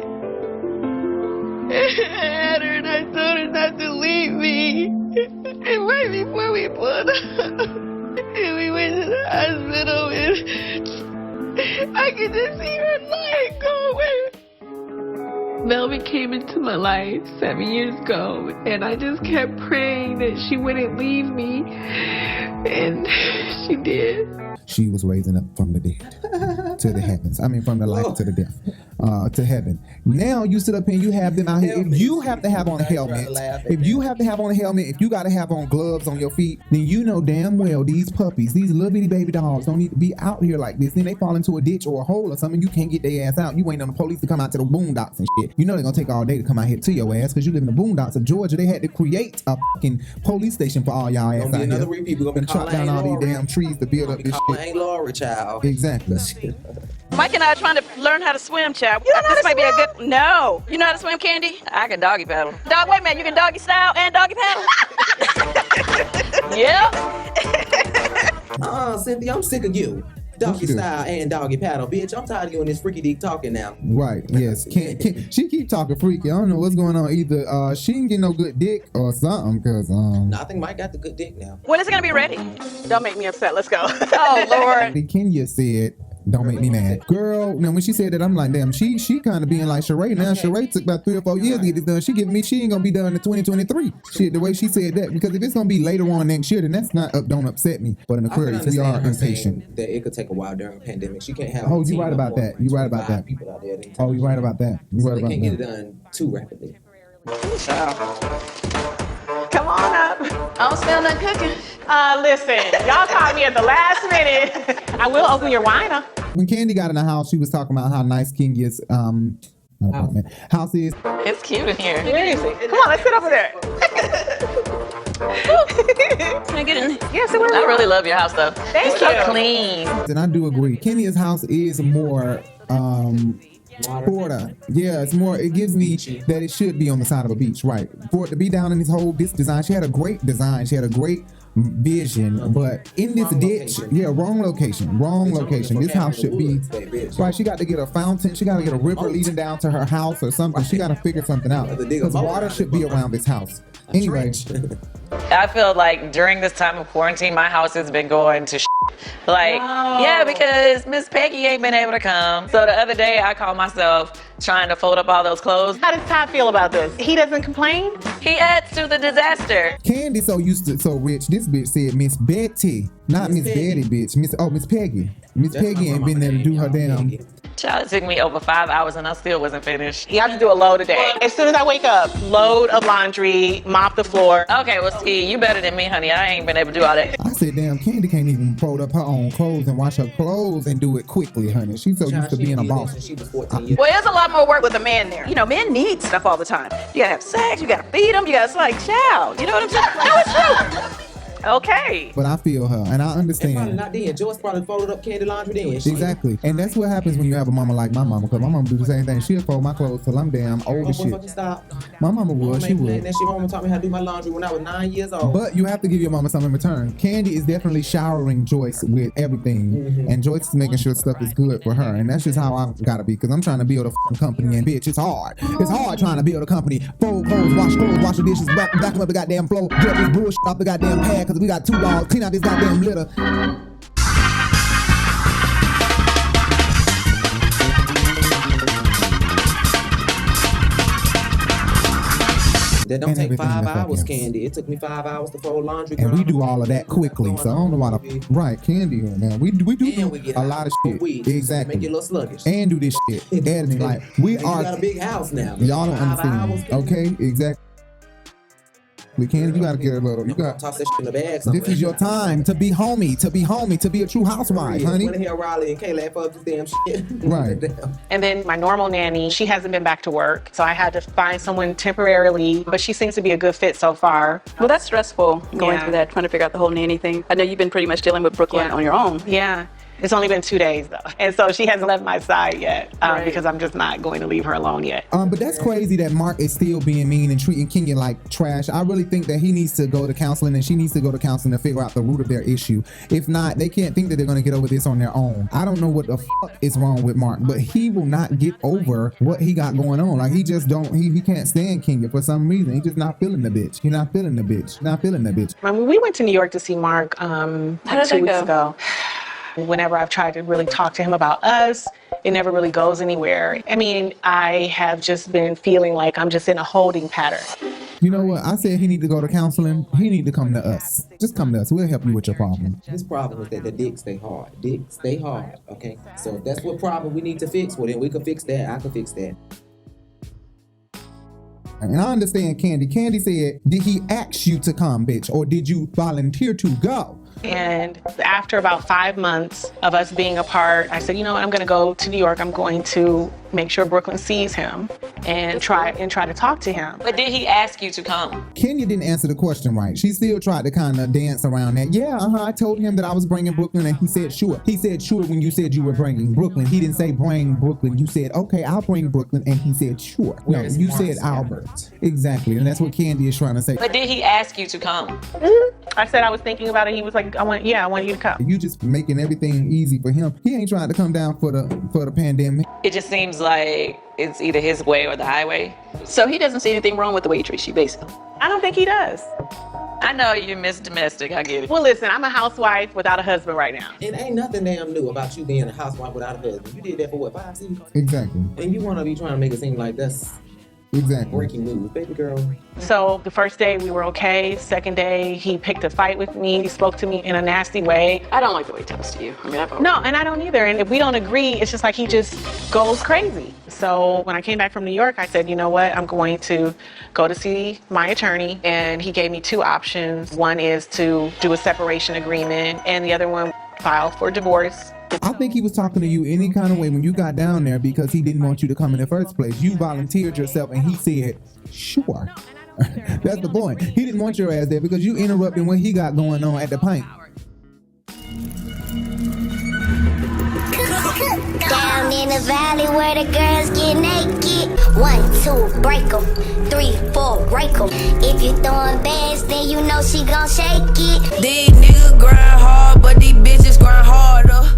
V: I had her, and I told her not to leave me. And right before we pulled up, and we went to the hospital, and I could just see her leg go away. Melvin came into my life 7 years ago, and I just kept praying that she wouldn't leave me, and she did.
K: She was raising up from the dead to the heavens. I mean, from the life to the death, to heaven. Now you sit up here and you have them out here. If you have to have on a helmet, if you got to have on gloves on your feet, then you know damn well these puppies, these little bitty baby dogs don't need to be out here like this. Then they fall into a ditch or a hole or something. You can't get their ass out. You waiting on the police to come out to the boondocks and shit. You know they're going to take all day to come out here to your ass because you live in the boondocks of Georgia. They had to create a fucking police station for all y'all ass out here.
M: Another people gonna be
K: chop down all these damn trees to build up this shit.
M: Ain't Laura, child.
K: Exactly.
C: Mike and I are trying to learn how to swim, child. You don't know how to swim? Be a good. No. You know how to swim, Candy? I can doggy paddle. Dog, wait a minute. You can doggy style and doggy paddle? Yep.
M: Cynthia, I'm sick of you. Doggy style and doggy paddle, bitch. I'm tired of you and this freaky dick talking now.
K: Right, yes. She keep talking freaky. I don't know what's going on. Either she didn't get no good dick or something, because
M: No, I think Mike got the good dick now.
C: When is it gonna be ready? Don't make me upset. Let's go. Oh, Lord.
K: Kenya said, don't make me mad. Girl, now when she said that, I'm like, damn, she kind of being like Sheree now. Sheree took about 3 or 4 years to get this done. She ain't gonna be done in 2023. Shit, the way she said that, because if it's gonna be later on next year, then that's don't upset me. But in Aquarius, we are impatient.
M: That it could take a while during a pandemic. She can't have.
K: Oh, you right about that. You right about that.
M: People out there.
K: Oh, you right about that. You right about that.
M: They can't get it done too rapidly.
C: Come on up. I don't smell nothing cooking. Listen, y'all caught me at the last minute. I will open your wine up.
K: When Candy got in the house, she was talking about how nice Kenya's house is.
C: It's cute in here. Where is it? Come on, let's sit over there. Can I get in? Yes, I really love your house, though. Thank you. So clean.
K: And I do agree. Kenya's house is more Florida. Yeah, it's more, it gives me that it should be on the side of a beach, right? For it to be down in this design, she had a great design, she had a great vision, but in this ditch, wrong location. This house should be, right, she got to get a fountain, she got to get a river leading down to her house or something. She got to figure something out, because water should be around this house. Anyway.
I: I feel like during this time of quarantine, my house has been going to like, yeah, because Miss Peggy ain't been able to come. So the other day I called myself trying to fold up all those clothes.
Q: How does Todd feel about this? He doesn't complain?
I: He adds to the disaster.
K: Candy so rich, this bitch said Miss Betty, not Miss Betty, bitch. Miss Peggy. Miss Peggy ain't been there to do her damn.
I: Child, it took me over 5 hours and I still wasn't finished.
Q: You have to do a load a day. As soon as I wake up, load of laundry, mop the floor.
I: Okay, well, see, you better than me, honey. I ain't been able to do all that.
K: I said, damn, Candy can't even fold up her own clothes and wash her clothes and do it quickly, honey. She's so used to being a boss.
C: Well, there's a lot more work with a man there. You know, men need stuff all the time. You gotta have sex, you gotta feed them, you gotta, like, child. You know what I'm saying? No, it's true. Okay.
K: But I feel her, and I understand.
M: Probably not then. Joyce probably folded up Candy laundry then.
K: Exactly. And that's what happens when you have a mama like my mama, because my mama do the same thing. She'll fold my clothes till I'm damn old as shit.
M: Stop.
K: My mama would, she would.
M: She mama taught me how to do my laundry when I was 9 years old.
K: But you have to give your mama something in return. Candy is definitely showering Joyce with everything, and Joyce is making sure stuff is good for her, and that's just how I gotta be, because I'm trying to build a f***ing company, and bitch, it's hard. It's hard trying to build a company. Fold clothes, wash the dishes, back them up the goddamn floor, get this bullshit off the goddamn pad, because we got 2 dogs. Clean out this goddamn litter.
M: That don't take 5 hours, Candy. It took me 5 hours to fold laundry.
K: And we do all of that quickly, so I don't know why the right Candy, man. We do a lot of shit. Exactly.
M: Make you a little sluggish.
K: And do this shit. And like we are.
M: You got a big house now.
K: Y'all don't understand. Okay, exactly. Candy, you gotta get a little. You gotta
M: toss that shit in the bag somewhere.
K: This is your time to be homie, to be a true housewife, honey.
M: Want to hear Riley and Kayla fuck this damn shit.
K: Right.
Q: And then my normal nanny, she hasn't been back to work, so I had to find someone temporarily, but she seems to be a good fit so far.
C: Well, that's stressful, going through that, trying to figure out the whole nanny thing. I know you've been pretty much dealing with Brooklyn on your own.
Q: Yeah. It's only been 2 days though. And so she hasn't left my side yet because I'm just not going to leave her alone yet.
K: But that's crazy that Mark is still being mean and treating Kenya like trash. I really think that he needs to go to counseling and she needs to go to counseling to figure out the root of their issue. If not, they can't think that they're going to get over this on their own. I don't know what the fuck is wrong with Mark, but he will not get over what he got going on. Like he just don't, he can't stand Kenya for some reason. He's just not feeling the bitch. He's not feeling the bitch. Not feeling the bitch.
Q: I mean, we went to New York to see Mark
C: How
Q: like
C: did
Q: 2
C: that
Q: weeks
C: go?
Q: ago. Whenever I've tried to really talk to him about us, it never really goes anywhere. I mean, I have just been feeling like I'm just in a holding pattern.
K: You know what? I said he need to go to counseling. He need to come to us. Just come to us. We'll help you with your problem.
M: His problem is that the dick stay hard. Dick stay hard, okay? So if that's what problem we need to fix, well then we can fix that. I can fix that.
K: And I understand Candy. Candy said, did he ask you to come, bitch? Or did you volunteer to go?
Q: And after about 5 months of us being apart, I said, you know what, I'm gonna go to New York. I'm going to make sure Brooklyn sees him and try to talk to him.
I: But did he ask you to come?
K: Kenya didn't answer the question right. She still tried to kind of dance around that. Yeah, I told him that I was bringing Brooklyn and he said sure. He said sure when you said you were bringing Brooklyn. He didn't say bring Brooklyn. You said, okay, I'll bring Brooklyn. And he said sure. No, you said Albert. Exactly. And that's what Candy is trying to say.
I: But did he ask you to come?
Q: I said I was thinking about it. He was like, I want you to come.
K: You just making everything easy for him. He ain't trying to come down for the pandemic.
I: It just seems like it's either his way or the highway.
C: So he doesn't see anything wrong with the way you treat you, basically.
Q: I don't think he does.
I: I know you miss domestic, I get it.
Q: Well, listen, I'm a housewife without a husband right now.
M: It ain't nothing damn new about you being a housewife without a husband. You did that for what, 5 seasons?
K: Exactly.
M: And you want to be trying to make it seem like that's breaking news, baby girl.
Q: So the first day we were okay. Second day he picked a fight with me. He spoke to me in a nasty way.
C: I don't like the way he talks to you. I mean,
Q: No, and I don't either. And if we don't agree, it's just like he just goes crazy. So when I came back from New York, I said, you know what? I'm going to go to see my attorney. And he gave me 2 options. One is to do a separation agreement, and the other one, file for divorce.
K: I think he was talking to you any kind of way when you got down there because he didn't want you to come in the first place. You volunteered yourself and he said, sure. That's the point. He didn't want your ass there because you interrupted what he got going on at the pint.
E: Damn, in the valley where the girls get naked. 1, 2, break 'em. 3, 4, rake 'em. If you throwing bands, then you know she gon' shake it.
F: These niggas grind hard, but these bitches grind harder.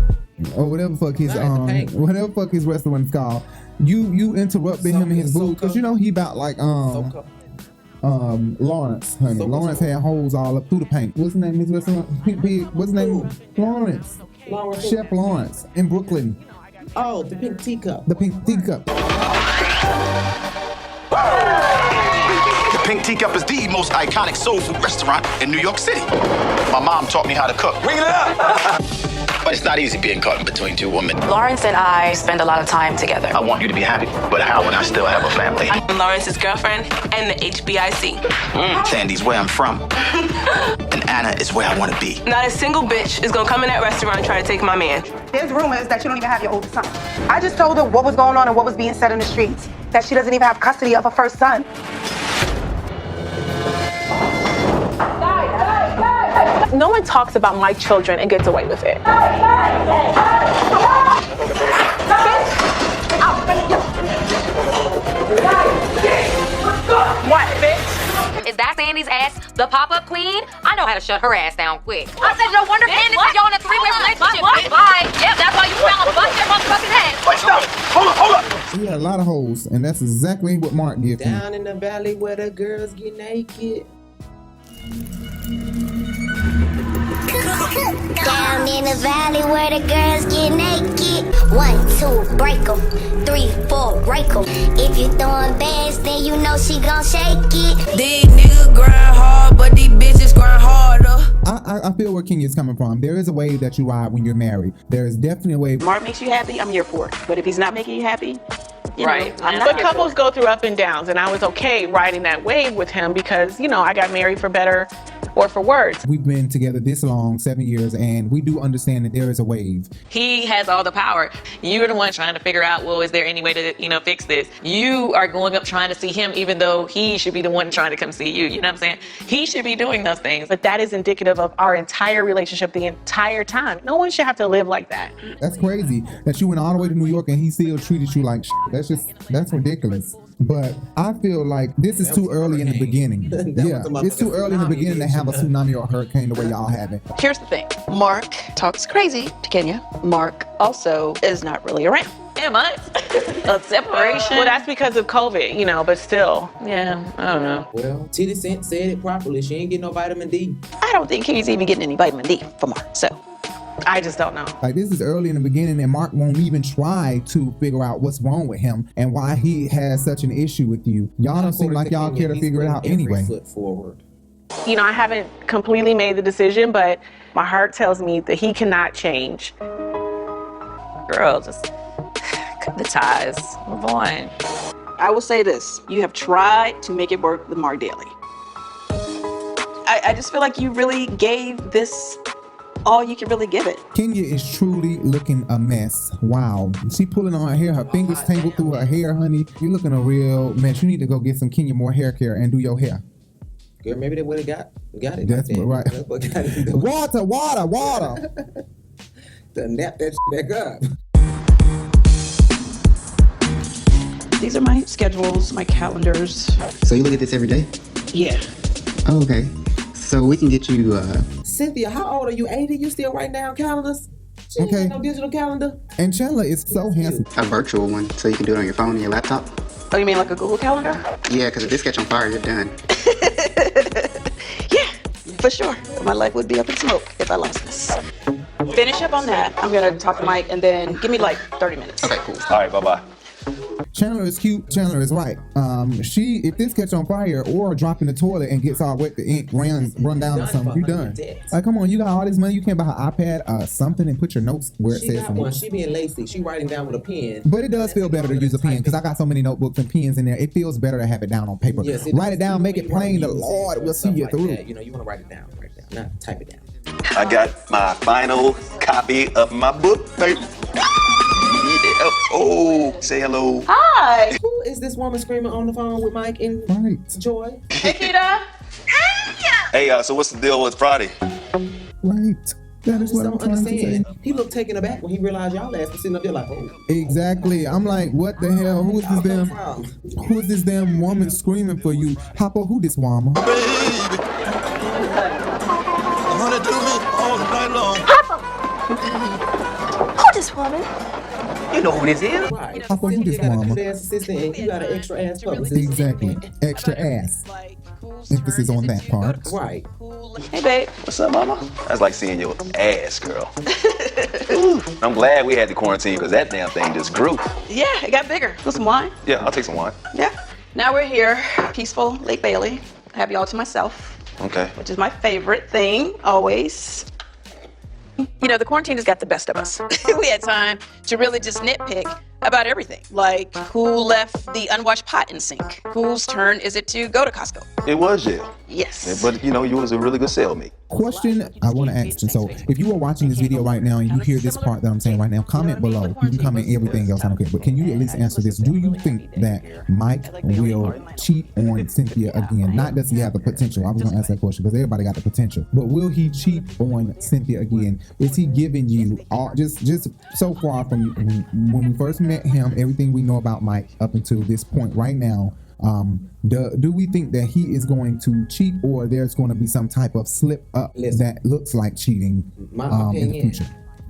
K: Or whatever fuck his restaurant's called. You interrupted him in his booth because you know he about like Lawrence, honey. Lawrence had holes all up through the paint. What's the name of his restaurant? Pink Pig. What's the name? Lawrence. Chef Lawrence in Brooklyn.
M: Oh, the Pink Teacup.
K: The Pink Teacup.
H: The Pink Teacup is the most iconic soul food restaurant in New York City. My mom taught me how to cook. Bring it up! But it's not easy being caught in between two women.
S: Lawrence and I spend a lot of time together.
H: I want you to be happy, but how when I still have a family?
S: I'm Lawrence's girlfriend and the HBIC.
H: Sandy's where I'm from, and Anna is where I want to be.
S: Not a single bitch is gonna come in that restaurant and try to take my man.
J: There's rumors that you don't even have your oldest son. I just told her what was going on and what was being said in the streets. That she doesn't even have custody of her first son.
Q: No one talks about my children and gets away with it.
S: What, bitch? Is that Sandy's ass the pop-up queen? I know how to shut her ass down quick. I said no wonder Candace put y'all in a three-way relationship. Bye. Yep, that's why you found a bunch of motherfucking head.
H: Wait, stop. Hold up.
K: He had a lot of holes, and that's exactly what Mark gives me.
M: Down in the valley where the girls get naked.
E: Down in the valley where the girls get naked. 1, 2, break 'em. 3, 4, rake 'em. If you throwing bands, then you know she gon' shake it.
F: These niggas grind hard, but these bitches grind harder.
K: I feel where King is coming from. There is a wave that you ride when you're married. There is definitely a wave.
C: Mark makes you happy, I'm here for it. But if he's not making you happy,
Q: Right. But couples go through up and downs, and I was okay riding that wave with him because, you know, I got married for better or for worse.
K: We've been together this long, 7 years, and we do understand that there is a wave.
I: He has all the power. You're the one trying to figure out, well, is there any way to, fix this? You are going up trying to see him, even though he should be the one trying to come see you. You know what I'm saying? He should be doing those things.
Q: But that is indicative of our entire relationship the entire time. No one should have to live like that.
K: That's crazy that you went all the way to New York and he still treated you like shit. That's ridiculous. But I feel like this is too early in the beginning. Yeah, it's too early in the beginning to have a tsunami or a hurricane the way y'all have it.
C: Here's the thing. Mark talks crazy to Kenya. Mark also is not really around.
I: Am I? A separation?
Q: Well, that's because of COVID, but still.
I: Yeah, I don't know.
M: Well, Titty Cent said it properly. She ain't getting no vitamin D.
C: I don't think he's even getting any vitamin D from Mark, so.
Q: I just don't know.
K: Like, this is early in the beginning and Mark won't even try to figure out what's wrong with him and why he has such an issue with you. Y'all don't seem like y'all care to figure it out anyway.
M: Foot forward.
Q: I haven't completely made the decision, but my heart tells me that he cannot change.
I: Girl, just cut the ties. Move on.
C: I will say this. You have tried to make it work with Mark Daly. I just feel like you really gave this all you can really give it.
K: Kenya is truly looking a mess. Wow. She pulling on her hair. Her fingers tangled through her hair, honey. You're looking a real mess. You need to go get some Kenya more hair care and do your hair.
M: Girl, maybe they would have got it.
K: That's right.
M: That's what got it.
K: Water.
M: To nap that shit back up.
C: These are my schedules, my calendars.
W: So you look at this every day?
C: Yeah.
W: Oh, okay. So we can get you,
M: Cynthia, how old are you? 80? You still write down calendars? She ain't got no digital calendar.
K: And Chandler is so handsome.
W: a virtual one, so you can do it on your phone and your laptop.
C: Oh, you mean like a Google Calendar?
W: Yeah, because if this catch on fire, you're done.
C: Yeah, for sure. My life would be up in smoke if I lost this. Finish up on that. I'm gonna talk to Mike and then give me like 30 minutes.
W: Okay, cool.
H: All right, bye-bye.
K: Chandler is cute. Chandler is right. If this catch on fire or drop in the toilet and gets all wet, the ink run down or something, you done. Like, come on, you got all this money, you can't buy an iPad, something, and put your notes where it
M: She
K: says
M: got
K: something.
M: one. She being lazy. She writing down with a pen.
K: But it does feel better to use a pen because I got so many notebooks and pens in there. It feels better to have it down on paper.
M: Yes,
K: write it down, make it plain. The Lord will see you through.
M: You want to write it down, not type it down.
H: I got my final copy of my book, baby. Oh, say hello.
C: Hi.
M: Who is this woman screaming on the phone with Mike and Joy?
C: Hey, Kita.
H: Hey, so what's the deal with Friday?
K: Right. That is what I'm trying to say.
M: He looked taken aback when he realized y'all ass was sitting up there like, oh.
K: Exactly. I'm like, what the hell? Who is this damn woman screaming for you? Hoppo, who this woman?
B: Who this woman?
M: You know who this is? Right.
K: Hoppo, who this woman?
M: You got a ass assistant and you got an extra ass publicist.
K: Exactly. Extra ass. Emphasis on that part.
M: Right.
C: Hey, babe.
O: What's up, mama? That's like seeing your ass, girl. I'm glad we had the quarantine because that damn thing just grew.
C: Yeah, it got bigger. Want some wine?
O: Yeah, I'll take some wine.
C: Yeah. Now we're here, peaceful Lake Bailey. I have y'all to myself,
O: Okay.
C: which is my favorite thing, always. You know, the quarantine has got the best of us. We had time to really just nitpick about everything. Like, who left the unwashed pot in the sink? Whose turn is it to go to Costco?
O: It was you.
C: Yes.
O: Yeah, but, you know, you was a really good cellmate.
K: Question I want to ask you. So if you are watching this video right now and you hear this part that I'm saying right now, comment below. You can comment everything else, I don't care. But can you at least answer this? Do you think that Mike will cheat on Cynthia again? Not does he have the potential. I was going to ask that question because everybody got the potential. But will he cheat on Cynthia again? Is he giving you all just so far from when we first met him, everything we know about Mike up until this point right now? Do we think that he is going to cheat, or there's going to be some type of slip up that looks like cheating in the future?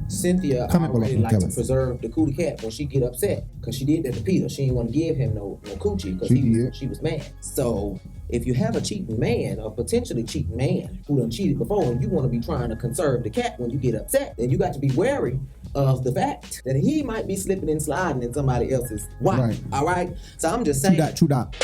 M: Cynthia already like to preserve the cootie cat when she get upset because she did that to Peter. She didn't want to give him no coochie because she was mad. So if you have a cheating man, or potentially cheating man who done cheated before, and you want to be trying to conserve the cat when you get upset, then you got to be wary of the fact that he might be slipping and sliding in somebody else's wife. Right. All right. So I'm just saying.
K: True that.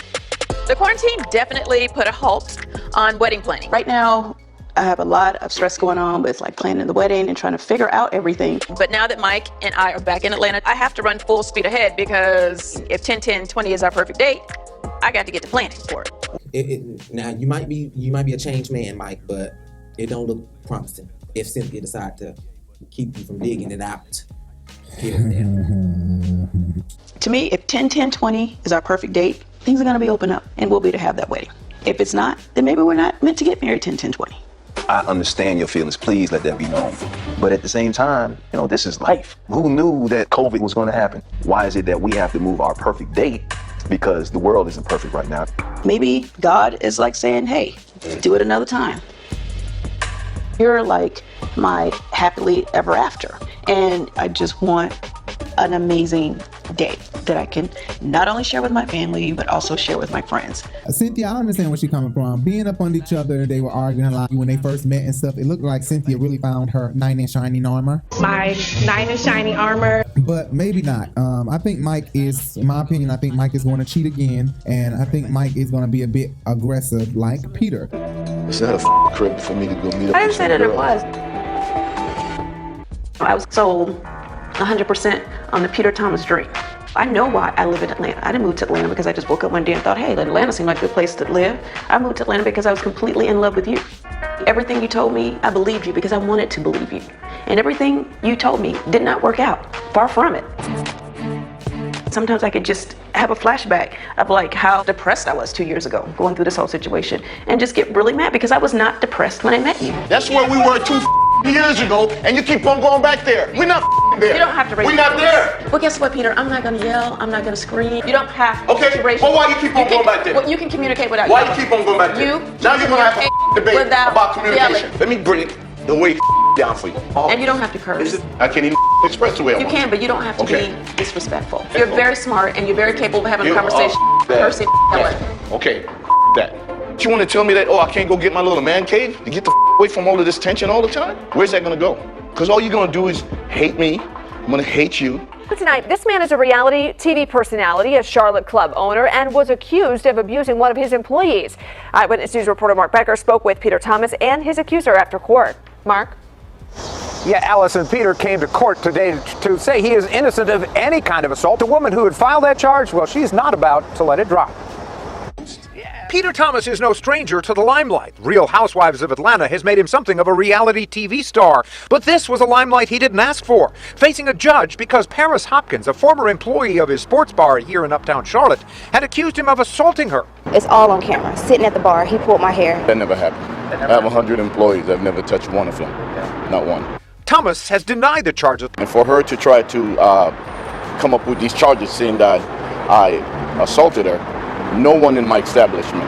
C: The quarantine definitely put a halt on wedding planning. Right now, I have a lot of stress going on with like planning the wedding and trying to figure out everything. But now that Mike and I are back in Atlanta, I have to run full speed ahead because if 10-10-20 is our perfect date, I got to get to planning for it.
M: Now you might be a changed man, Mike, but it don't look promising if Cynthia decide to keep you from digging it out.
C: To me, if 10-10-20 is our perfect date, things are going to be open up and we'll be to have that wedding. If it's not, then maybe we're not meant to get married 10-10-20.
O: I understand your feelings. Please let that be known. But at the same time, you know, this is life. Who knew that COVID was going to happen? Why is it that we have to move our perfect date? Because the world isn't perfect right now.
C: Maybe God is like saying, hey, do it another time. You're like my happily ever after. And I just want an amazing day that I can not only share with my family, but also share with my friends.
K: Cynthia, I understand where she's coming from. Being up on each other, they were arguing a lot when they first met and stuff. It looked like Cynthia really found her knight in shining armor.
Q: My knight in shining armor.
K: But maybe not. I think Mike is, in my opinion, I think Mike is going to cheat again. And I think Mike is going to be a bit aggressive like Peter.
U: Is that a crib for me to go meet up?
C: I didn't say that it was. I was sold 100% on the Peter Thomas dream. I know why I live in Atlanta. I didn't move to Atlanta because I just woke up one day and thought, hey, Atlanta seemed like a good place to live. I moved to Atlanta because I was completely in love with you. Everything you told me, I believed you because I wanted to believe you. And everything you told me did not work out. Far from it. Sometimes I could just have a flashback of like how depressed I was 2 years ago, going through this whole situation, and just get really mad because I was not depressed when I met you.
U: That's where we were 2 years ago, and you keep on going back there. We're not there.
C: You don't have to raise
U: We're not there.
C: Well, guess what, Peter? I'm not going to yell. I'm not going to scream. You don't have to raise.
U: Well, why you keep on going back there?
C: Well, you can communicate without
U: Why
C: yelling.
U: you keep on going back there? Now you're going to have a debate about communication.
C: Yelling.
U: Let me bring it the way down for you.
C: And you don't have to curse.
U: I can't even express the way I want.
C: You can, but you don't have to be disrespectful. You're very smart and you're very capable of having a conversation. Cursing, yelling.
U: Okay, that. You want to tell me that, oh, I can't go get my little man cave to get the away from all of this tension all the time? Where's that going to go? Because all you're going to do is hate me. I'm going to hate you.
T: Tonight, this man is a reality TV personality, a Charlotte club owner, and was accused of abusing one of his employees. Eyewitness News reporter Mark Becker spoke with Peter Thomas and his accuser after court. Mark?
X: Yeah, Allison, Peter came to court today to say he is innocent of any kind of assault. The woman who had filed that charge, well, she's not about to let it drop. Peter Thomas is no stranger to the limelight. Real Housewives of Atlanta has made him something of a reality TV star. But this was a limelight he didn't ask for, facing a judge because Paris Hopkins, a former employee of his sports bar here in uptown Charlotte, had accused him of assaulting her.
Y: It's all on camera. Sitting at the bar, he pulled my hair.
U: That never happened. I have 100 employees. I've never touched one of them. Not one.
X: Thomas has denied the charges.
U: And for her to try to come up with these charges saying that I assaulted her, no one in my establishment,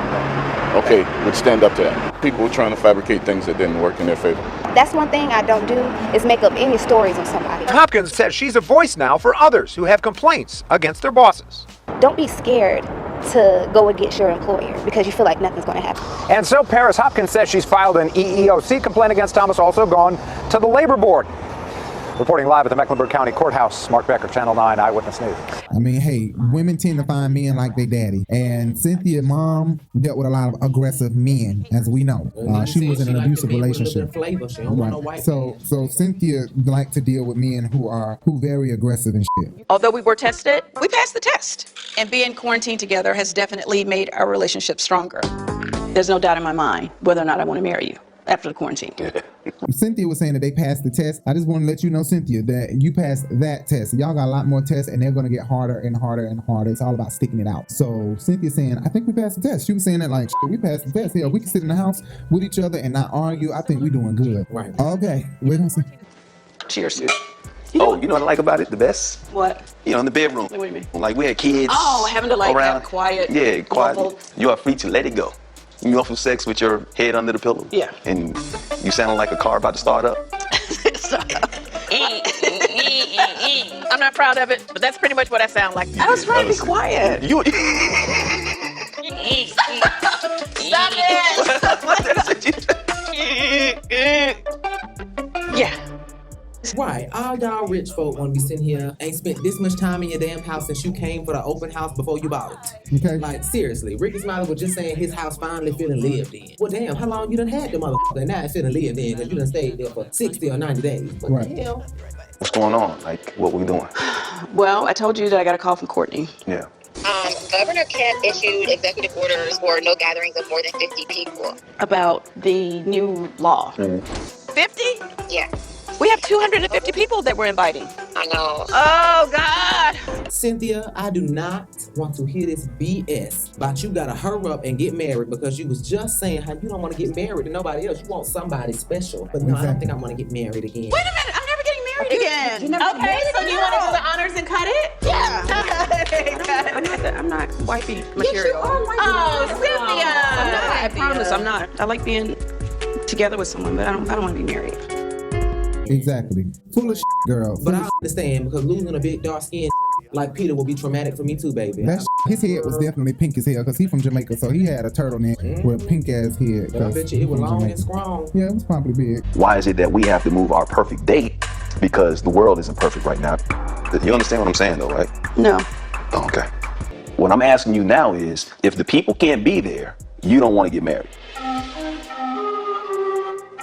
U: okay, would stand up to that. People were trying to fabricate things that didn't work in their favor.
Y: That's one thing I don't do is make up any stories on somebody.
X: Hopkins says she's a voice now for others who have complaints against their bosses.
Y: Don't be scared to go against your employer because you feel like nothing's going to happen.
X: And so Paris Hopkins says she's filed an EEOC complaint against Thomas, also gone to the Labor Board. Reporting live at the Mecklenburg County Courthouse, Mark Becker, Channel 9 Eyewitness News.
K: I mean, hey, women tend to find men like their daddy. And Cynthia's mom dealt with a lot of aggressive men, as we know. She was in an abusive relationship. Right. So Cynthia liked to deal with men who very aggressive and shit.
C: Although we were tested, we passed the test. And being quarantined together has definitely made our relationship stronger. There's no doubt in my mind whether or not I want to marry you after the quarantine.
K: Cynthia was saying that they passed the test. I just want to let you know, Cynthia, that you passed that test. Y'all got a lot more tests, and they're going to get harder and harder and harder. It's all about sticking it out. So Cynthia's saying, I think we passed the test. She was saying that like, we passed the test. Yeah, we can sit in the house with each other and not argue. I think we're doing good. Right. Okay. We're going to say.
C: Cheers.
O: You know what I like about it the best?
C: What?
O: You know, in the bedroom.
C: What do you mean?
O: Like we had kids.
C: Oh, having to like
O: around.
C: have quiet.
O: Yeah, quiet.
C: Normal.
O: You are free to let it go. You go from sex with your head under the pillow.
C: Yeah.
O: And you sound like a car about to start up.
I: I'm not proud of it, but that's pretty much what I sound like.
C: I was trying to be quiet.
O: You.
C: Stop it! Yeah.
M: Right, all y'all rich folk want to be sitting here, ain't spent this much time in your damn house since you came for the open house before you bought it.
K: Okay.
M: Like, seriously, Ricky Smiley was just saying his house finally feeling lived in. Well, damn, how long you done had the motherfucker and now it's feeling lived in because you done stayed there for 60 or 90 days. What the hell?
O: What's going on? Like, what we doing?
C: Well, I told you that I got a call from Courtney.
O: Yeah.
A: Governor Kemp issued executive orders for no gatherings of more than 50 people.
C: About the new law.
I: 50?
A: Yeah.
I: We have 250 people that we're inviting.
A: I know.
I: Oh, God.
M: Cynthia, I do not want to hear this BS about you gotta hurry up and get married because you was just saying how you don't want to get married to nobody else. You want somebody special. But no, I don't think I want to get married again.
C: Wait a minute, I'm never getting married again.
J: Okay, so you want to do the honors and cut it?
C: Yeah. I'm not wifey material.
J: Yes, you are wifey. Oh, Cynthia.
C: I'm not. I promise I'm not. I like being together with someone, but I don't want to be married.
K: Exactly. Full of shit, girl.
M: But I understand because losing a big dark skin like Peter will be traumatic for me too, baby.
K: His head was definitely pink as hell because he's from Jamaica, so he had a turtleneck with a pink ass head.
M: But I bet you it was long and strong.
K: Yeah, it was probably big.
O: Why is it that we have to move our perfect date? Because the world isn't perfect right now. You understand what I'm saying though, right?
C: No.
O: Oh, okay. What I'm asking you now is, if the people can't be there, you don't want to get married.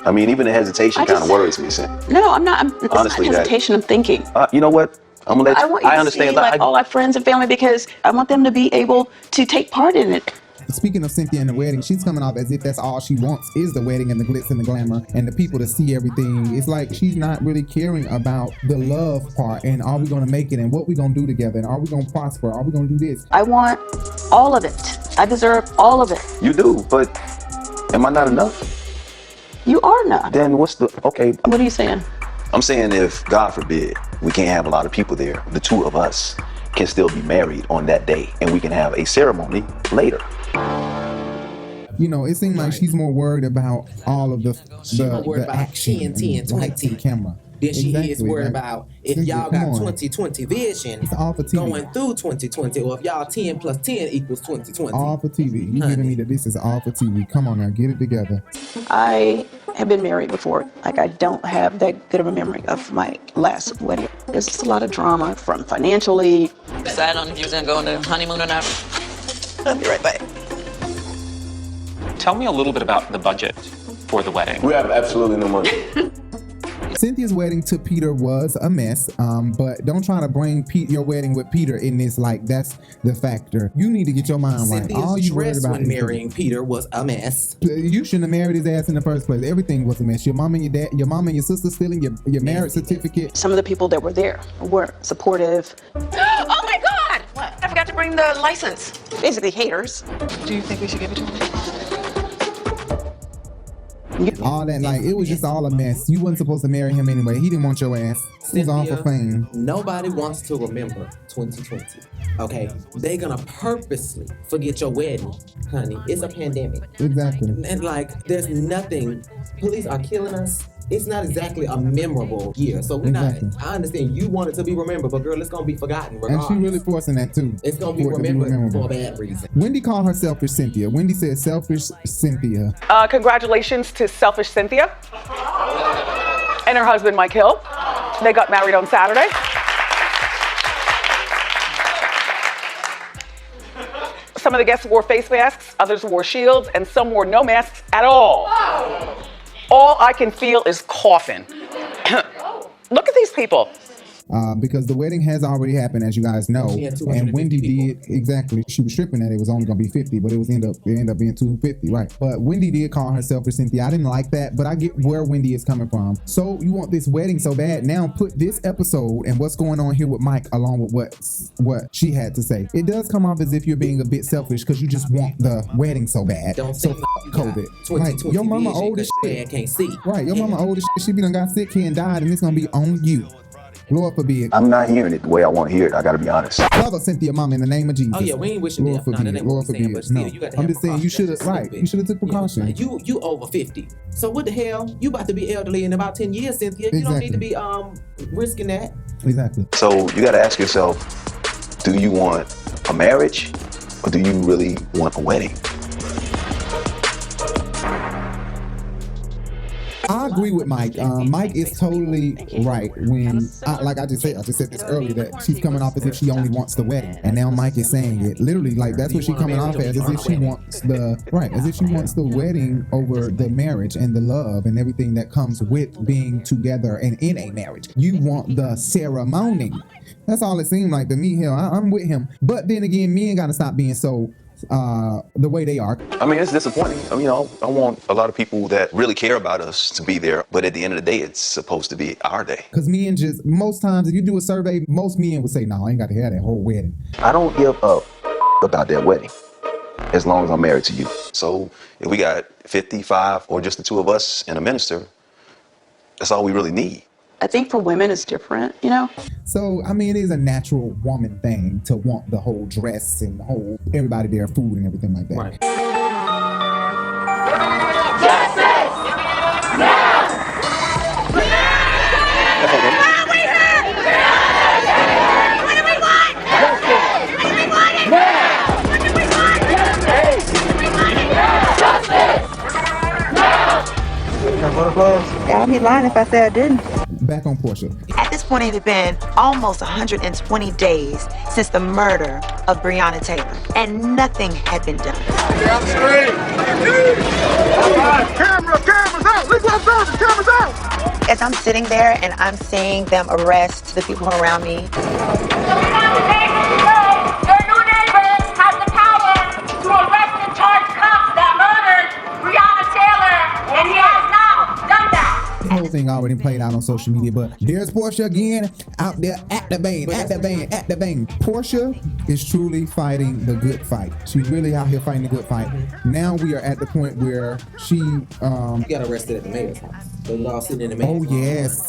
O: I mean, even the hesitation kind of worries me.
C: No, I'm not. It's
O: Honestly,
C: not hesitation. I'm thinking.
O: You know what? I'm gonna let you.
C: I want you to
O: understand
C: see, like, all our friends and family because I want them to be able to take part in it.
K: Speaking of Cynthia and the wedding, she's coming off as if that's all she wants is the wedding and the glitz and the glamour and the people to see everything. It's like she's not really caring about the love part and are we going to make it and what we going to do together and are we going to prosper? Are we going to do this?
C: I want all of it. I deserve all of it.
O: You do, but am I not enough?
C: You are not.
O: Then what's the, okay.
C: What are you saying?
O: I'm saying if, God forbid, we can't have a lot of people there, the two of us can still be married on that day and we can have a ceremony later.
K: You know, it seems like she's more worried about all of the action
M: TNT and 20
K: camera.
M: Then she is worried about if y'all got 20/20 vision going through 2020 or if y'all 10 plus 10 equals 2020.
K: All for TV. You giving me that this is all for TV. Come on now, get it together.
C: I have been married before. Like, I don't have that good of a memory of my last wedding. There's just a lot of drama from financially.
I: Decide on if you was going to go on the honeymoon or not.
C: I'll be right back.
D: Tell me a little bit about the budget for the wedding.
U: We have absolutely no money.
K: Cynthia's wedding to Peter was a mess, but don't try to bring your wedding with Peter in this like that's the factor. You need to get your mind right. All you worried about
M: when marrying Peter was a mess.
K: You shouldn't have married his ass in the first place. Everything was a mess. Your mom and your dad, your mom and your sister stealing your marriage certificate.
C: Some of the people that were there were supportive.
I: Oh my God! What? I forgot to bring the license.
C: Basically haters.
I: Do you think we should give it to him?
K: All that, like, it was just all a mess. You wasn't supposed to marry him anyway. He didn't want your ass. It was all for fame.
M: Nobody wants to remember 2020. Okay, they gonna purposely forget your wedding, honey. It's a pandemic.
K: Exactly.
M: And like, there's nothing. Police are killing us. It's not exactly a memorable year. So we're not. I understand you want it to be remembered, but girl, it's gonna be forgotten regardless.
K: And she really forcing that too.
M: It's gonna be remembered for a bad reason.
K: Wendy called her selfish Cynthia. Wendy said selfish Cynthia.
G: Congratulations to selfish Cynthia and her husband, Mike Hill. They got married on Saturday. Some of the guests wore face masks, others wore shields, and some wore no masks at all. All I can feel is coughing. Look at these people.
K: Because the wedding has already happened, as you guys know, and Wendy did exactly. She was stripping that it was only gonna be 50, but it ended up being 250, right? But Wendy did call herself for Cynthia. I didn't like that, but I get where Wendy is coming from. So you want this wedding so bad? Now put this episode and what's going on here with Mike along with what she had to say. It does come off as if you're being a bit selfish because you just want the wedding so bad.
M: Don't
K: so
M: say
K: COVID. Right? Your mama old as shit.
M: Can't see.
K: Right? Your mama old as shit. She done got sick here and died, and it's gonna be on you. Lord forbid.
O: I'm not hearing it the way I want to hear it. I got to be honest.
K: Father Cynthia, mom, in the name of Jesus.
M: Oh yeah, we ain't wishing
K: Lord forbid. Lord forbid. No, I'm just saying you should have. Right, you should have took precaution.
M: You over 50. So what the hell? You about to be elderly in about 10 years, Cynthia. You don't need to be risking that.
K: Exactly.
O: So you got to ask yourself: do you want a marriage, or do you really want a wedding?
K: I agree with Mike. Mike is totally right when, like I just said this earlier, that she's coming off as if she only wants the wedding, and now Mike is saying it literally like that's what she's coming off as if she wants the wedding over the marriage and the love and everything that comes with being together and in a marriage. You want the ceremony. That's all it seemed like to me. Hell, I'm with him, but then again, men gotta stop being so the way they are.
O: I mean, it's disappointing. I mean, I want a lot of people that really care about us to be there, but at the end of the day, it's supposed to be our day.
K: Because men just, most times, if you do a survey, most men would say, no, I ain't got to have that whole wedding.
O: I don't give up about that wedding as long as I'm married to you. So if we got 55 or just the two of us and a minister, that's all we really need.
C: I think for women it's different, you know?
K: So, I mean, it is a natural woman thing to want the whole dress and the whole, everybody there, food and everything like that.
M: Right.
J: I'd be lying if I said I didn't.
K: Back on Portia.
B: At this point, it had been almost 120 days since the murder of Breonna Taylor, and nothing had been done.
V: Down the street. Cameras out. Let's go, cameras out.
B: As I'm sitting there and I'm seeing them arrest the people around me,
K: The whole thing already played out on social media, but there's Portia again out there at the vein. Portia is truly fighting the good fight. She's really out here fighting the good fight. Now we are at the point where she
M: got arrested at the mayor's house. They were all sitting in the mayor's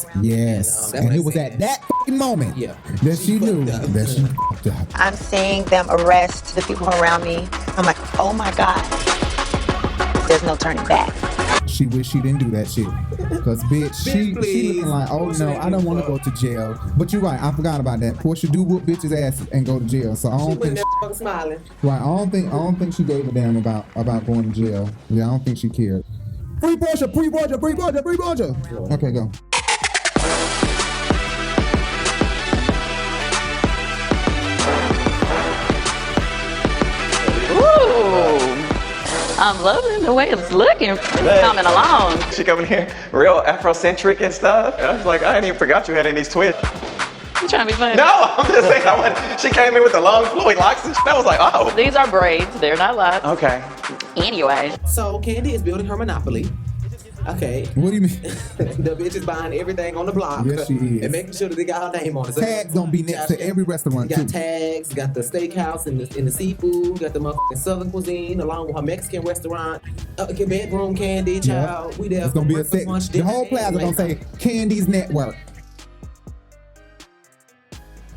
M: house.
K: Yes. And it was at that fucking moment that she knew that she fucked up.
B: I'm seeing them arrest the people around me. I'm like, oh my God, there's no turning back.
K: She wish she didn't do that shit. Because, bitch, she looking like, oh no, I don't want to go to jail. But you're right, I forgot about that. Portia do whoop bitches' ass and go to jail. So I don't think
M: smiling.
K: Right, I don't think she gave a damn about going to jail. Yeah, I don't think she cared. Free Portia, free Portia, free Portia, free Portia. Okay, go.
I: I'm loving the way it's looking, coming along.
L: She coming here real Afrocentric and stuff. And I was like, I didn't even forgot you had any twists.
I: You trying to be funny?
L: No, I'm just saying, she came in with the long flowing locks and I was like, oh.
I: These are braids, they're not locks.
L: Okay.
I: Anyway.
M: So Candy is building her monopoly. Okay.
K: What do you mean?
M: The bitch is buying everything on the block.
K: Yes, she is.
M: And making sure that they got her name on it. So
K: Tags gonna be next to every restaurant
M: got
K: too.
M: tags, got the steakhouse and the seafood, got the motherfucking southern cuisine along with her Mexican restaurant, bedroom candy, child. We there.
K: It's gonna be a set.
M: Lunch,
K: The whole plaza gonna say Candy's Network.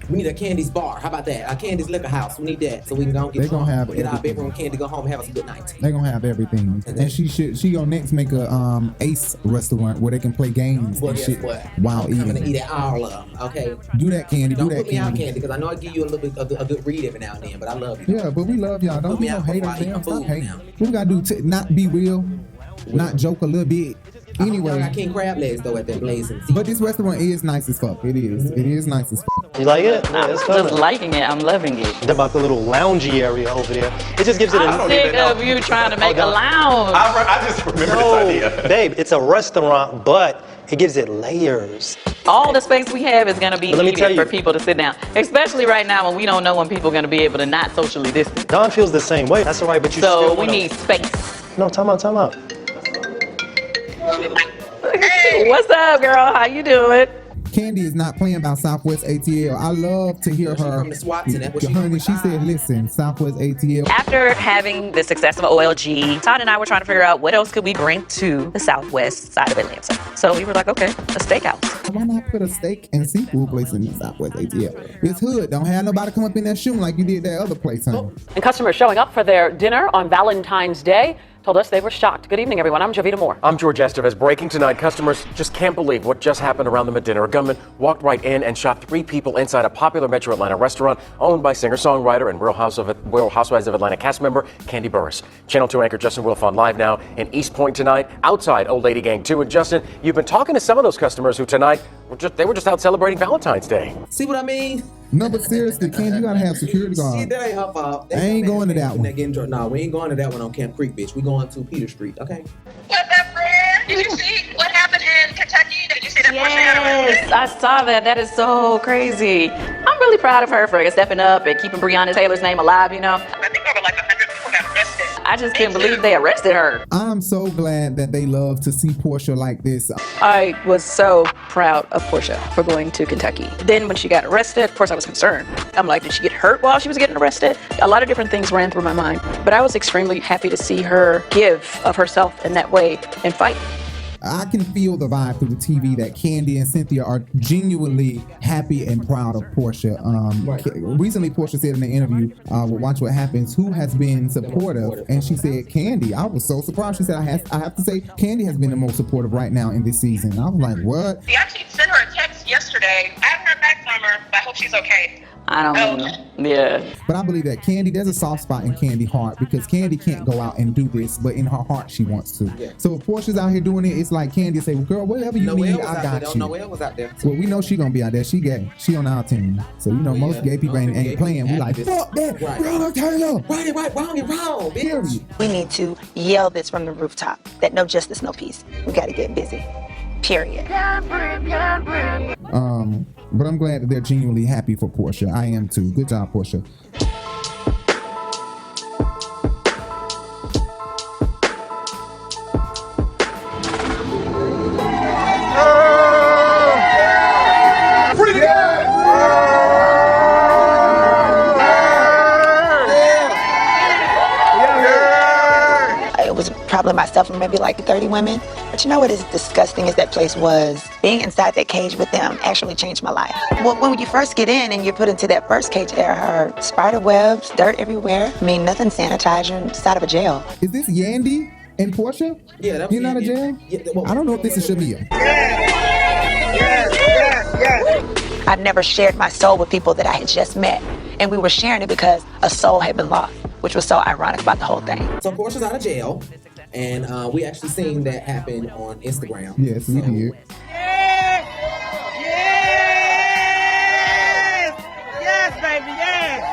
M: We need a Candy's bar. How about that? A Candy's liquor house. We need that so we can go
K: They gonna have
M: get our
K: everything.
M: bedroom candy, go home, and have us a good night.
K: They gonna have everything, and she gonna next make a Ace restaurant where they can play games
M: Well,
K: and
M: guess
K: shit
M: what?
K: while
M: I'm coming to
K: eating.
M: eat at all of them. Okay.
K: Do that, Candy.
M: Don't
K: Do that,
M: put me out,
K: Candy.
M: Candy, because I know I give you a little bit of a good read every now and then, but I love you.
K: Yeah, but we love y'all. Don't
M: Put
K: be
M: me
K: no
M: out before
K: haters.
M: I eat
K: Damn,
M: my
K: stop
M: food
K: hating.
M: now.
K: What we gotta do to not be real, not joke a little bit.
M: I
K: Anyway,
M: got king crab legs though at that blazing.
K: but this restaurant is nice as fuck. It is. It is nice as fuck.
E: You like it?
I: I'm just liking it. I'm loving it.
E: What about the little loungy area over there? It just gives it
I: I'm sick of you trying to make a lounge.
E: I just remember this idea. Babe, it's a restaurant, but it gives it layers.
I: All the space we have is going to be
E: But let me tell
I: needed for
E: you-
I: people to sit down, especially right now when we don't know when people are going to be able to not socially distance.
E: Don feels the same way. That's all right, but you
I: So
E: still
I: we
E: wanna-
I: need space.
E: No, time out.
I: What's up, girl? How you doing?
K: Candy is not playing about Southwest ATL. I love to hear her.
M: From the SWAT team, that's what she
K: Honey, she said, listen, Southwest ATL.
I: After having the success of OLG, Todd and I were trying to figure out what else could we bring to the southwest side of Atlanta. So we were like, okay, a steakhouse.
K: Why not put a steak and seafood place in the Southwest ATL? It's hood. Don't have nobody come up in that shoe like you did that other place, honey.
N: And customers showing up for their dinner on Valentine's Day told us they were shocked. Good evening, everyone. I'm Jovita Moore.
X: I'm George Estevez. Breaking tonight, customers just can't believe what just happened around them at dinner. A gunman walked right in and shot 3 people inside a popular Metro Atlanta restaurant owned by singer-songwriter and Real Housewives of Atlanta cast member Candy Burris. Channel 2 anchor Justin Wilf on live now in East Point tonight, outside Old Lady Gang 2. And Justin, you've been talking to some of those customers who tonight were just out celebrating Valentine's Day.
M: See what I mean?
K: No, but seriously, Candy, you gotta have security
M: See,
K: guard.
M: that ain't her fault.
K: I ain't going to that one.
M: No, we ain't going to that one on Camp Creek, bitch. We going to Peter Street, okay?
A: What's up, friend? Did you see what happened in Kentucky? Did you see that Porsche had
I: Yes, I saw that. That is so crazy. I'm really proud of her for stepping up and keeping Breonna Taylor's name alive, you know?
A: I think over like 100 people got arrested.
I: I just couldn't believe they arrested her.
K: I'm so glad that they love to see Portia like this.
P: I was so proud of Portia for going to Kentucky. Then when she got arrested, of course I was concerned. I'm like, did she get hurt while she was getting arrested? A lot of different things ran through my mind. But I was extremely happy to see her give of herself in that way and fight.
K: I can feel the vibe through the TV that Candy and Cynthia are genuinely happy and proud of Portia. Recently, Portia said in the interview with Watch What Happens, who has been supportive, and she said Candy. I was so surprised. She said, I have to say, Candy has been the most supportive right now in this season. I was like, what?
A: He actually sent her a text yesterday. I haven't heard back from her, but I hope she's okay.
I: I don't know. Yeah.
K: But I believe that Candy, there's a soft spot in Candy's heart because Candy can't go out and do this, but in her heart she wants to.
M: Yeah.
K: So if Portia's out here doing it, it's like Candy say, well, girl, whatever you need, I got you.
M: Noelle was out there.
K: Well, we know she gonna be out there. She gay. She on our team. So you know most gay people ain't playing. We like, fuck that. Breonna Taylor.
M: Right, wrong,
K: Period.
B: We need to yell this from the rooftop that no justice, no peace. We got to get busy. Period.
K: But I'm glad that they're genuinely happy for Portia. I am too. Good job, Portia.
B: It was probably myself and maybe like 30 women. But you know what is disgusting as that place was? Being inside that cage with them actually changed my life. Well, when you first get in and you're put into that first cage, there are spider webs, dirt everywhere. I mean, nothing sanitized. You're inside of a jail.
K: Is this Yandy and Portia?
M: Yeah, that was
K: You're not a jail? I don't know if this is Shamia.
B: I never shared my soul with people that I had just met. And we were sharing it because a soul had been lost, which was so ironic about the whole thing.
M: So Portia's out of jail, and we actually seen that happen on Instagram.
K: Yes, we did.
V: Yes, baby, yes.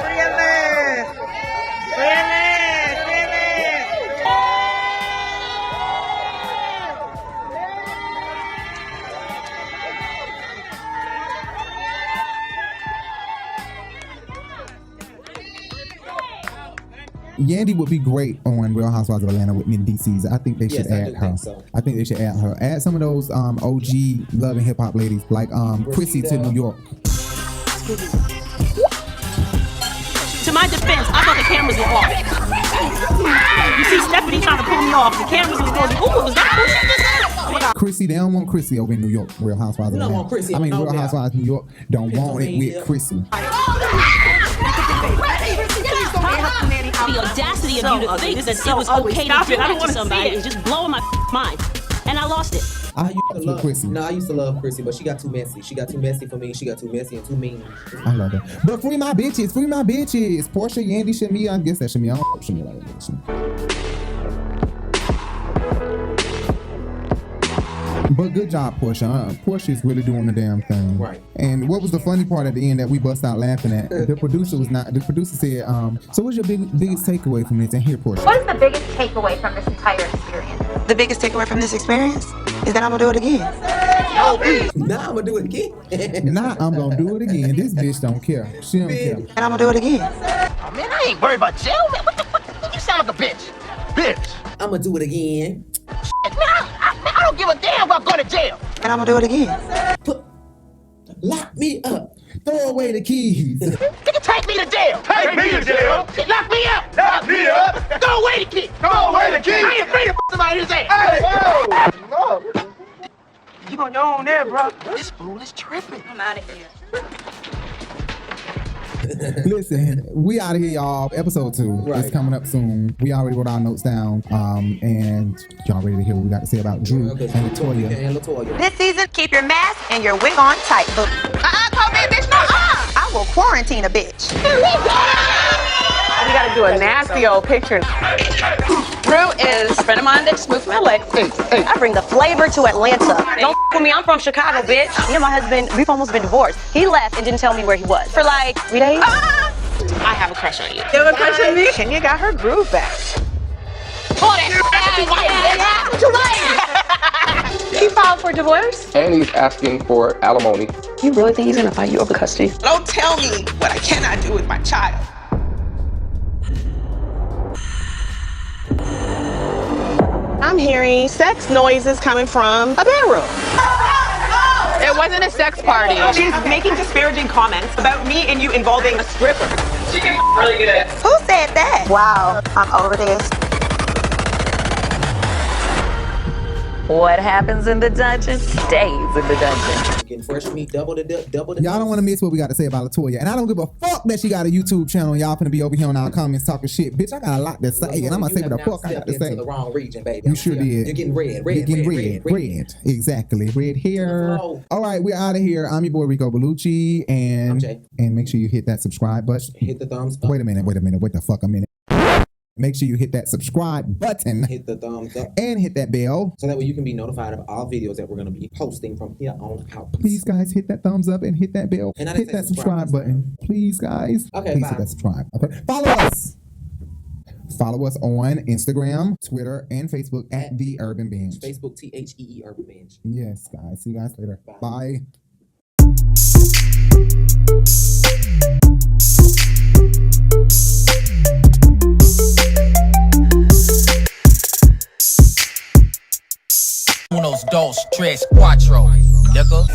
V: Realness. Realness.
K: Yandy would be great on Real Housewives of Atlanta with Mindy C's. I think they should add her. I think they should add her. Add some of those OG love and hip hop ladies like Chrissy to New York.
F: To my defense, I thought the cameras were off. You see Stephanie trying to pull me off. The cameras was going, ooh, was that who she just said?
K: Chrissy, they don't want Chrissy over in New York. Real Housewives of Atlanta.
M: want Chrissy
K: I mean,
M: over
K: Real
M: there.
K: Housewives of New York don't want it with Chrissy.
F: The audacity of you to think that it was okay to do that to somebody is just blowing my mind. And I lost it.
K: I used to love Chrissy.
M: No, I used to love Chrissy, but she got too messy. She got too messy for me. She got too messy and too mean.
K: I love her. But free my bitches. Free my bitches. Portia, Yandy, Shami. I guess that Shami. I don't know Shami like that. But good job, Portia. Portia's really doing the damn thing.
M: Right.
K: And what was the funny part at the end that we bust out laughing at? The producer was not. The producer said, "So what's your biggest takeaway from this?" And here, Portia.
B: What is the biggest takeaway from this entire experience? The biggest takeaway from this experience is that I'm gonna do it again.
M: Nah, I'm gonna do it again.
K: Nah, I'm gonna do it again. This bitch don't care. She don't care.
B: And I'm gonna do it again.
H: Oh, man, I ain't worried about jail, man. What you sound like a bitch. Bitch.
M: I'm gonna do it again.
H: Shit, man, I don't give a damn about going to jail.
B: And I'm gonna do it again.
M: Lock me up.
K: Throw away the keys.
H: Nigga, take me to jail. Take me to jail. Shit, lock me up. Lock me up. Throw away the key. Throw away the key. I ain't afraid to somebody in his ass. Hey, whoa. You on your own there, bro. This fool is tripping. I'm out of here.
K: Listen, we out of here, y'all. Episode 2 is coming up soon. We already wrote our notes down. And y'all ready to hear what we got to say about Drew and Latoya.
B: This season, keep your mask and your wig on tight, boo. COVID, bitch, no, I will quarantine a bitch.
Q: We gotta do a nasty old picture.
P: Rue is a friend of mine that's moved from LA.
R: I bring the flavor to Atlanta. Don't f with me, I'm from Chicago, bitch. Me and my husband, we've almost been divorced. He left and didn't tell me where he was for like 3 days.
Q: I have a crush on you.
R: You have a crush on me?
Q: Kenya got her groove back.
P: He filed for divorce?
S: And he's asking for alimony.
P: You really think he's gonna fight you over custody?
W: Don't tell me what I cannot do with my child.
Q: I'm hearing sex noises coming from a bedroom.
G: It wasn't a sex party. She's making disparaging comments about me and you involving a stripper. She can really good.
B: Who said that? Wow, I'm over this.
I: What happens in the dungeon stays in the dungeon.
M: Getting fresh meat, double the.
K: Y'all don't want to miss what we got to say about Latoya. And I don't give a fuck that she got a YouTube channel. Y'all finna be over here in our comments talking shit. Bitch, I got a lot to say. And I'm going to say what the fuck I got to say.
M: The wrong region, baby.
K: You sure did.
M: You're getting red.
K: You're getting red. Exactly. Red hair. All right, we're out of here. I'm your boy Rico Bellucci. And make sure you hit that subscribe button.
M: Hit the thumbs up.
K: Wait a minute. Wait the fuck a minute. Make sure you hit that subscribe button.
M: Hit the thumbs up.
K: And hit that bell.
M: So that way you can be notified of all videos that we're going to be posting from here on out.
K: Please, guys, hit that thumbs up and hit that bell.
M: And
K: hit that subscribe button. Please, guys.
M: Okay,
K: please
M: bye.
K: hit that subscribe. Okay. Follow us. Follow us on Instagram, Twitter, and Facebook at The Urban Binge.
M: Facebook, THEE Urban Binge.
K: Yes, guys. See you guys later. Bye.
Z: Unos, dos, tres, cuatro, nigga.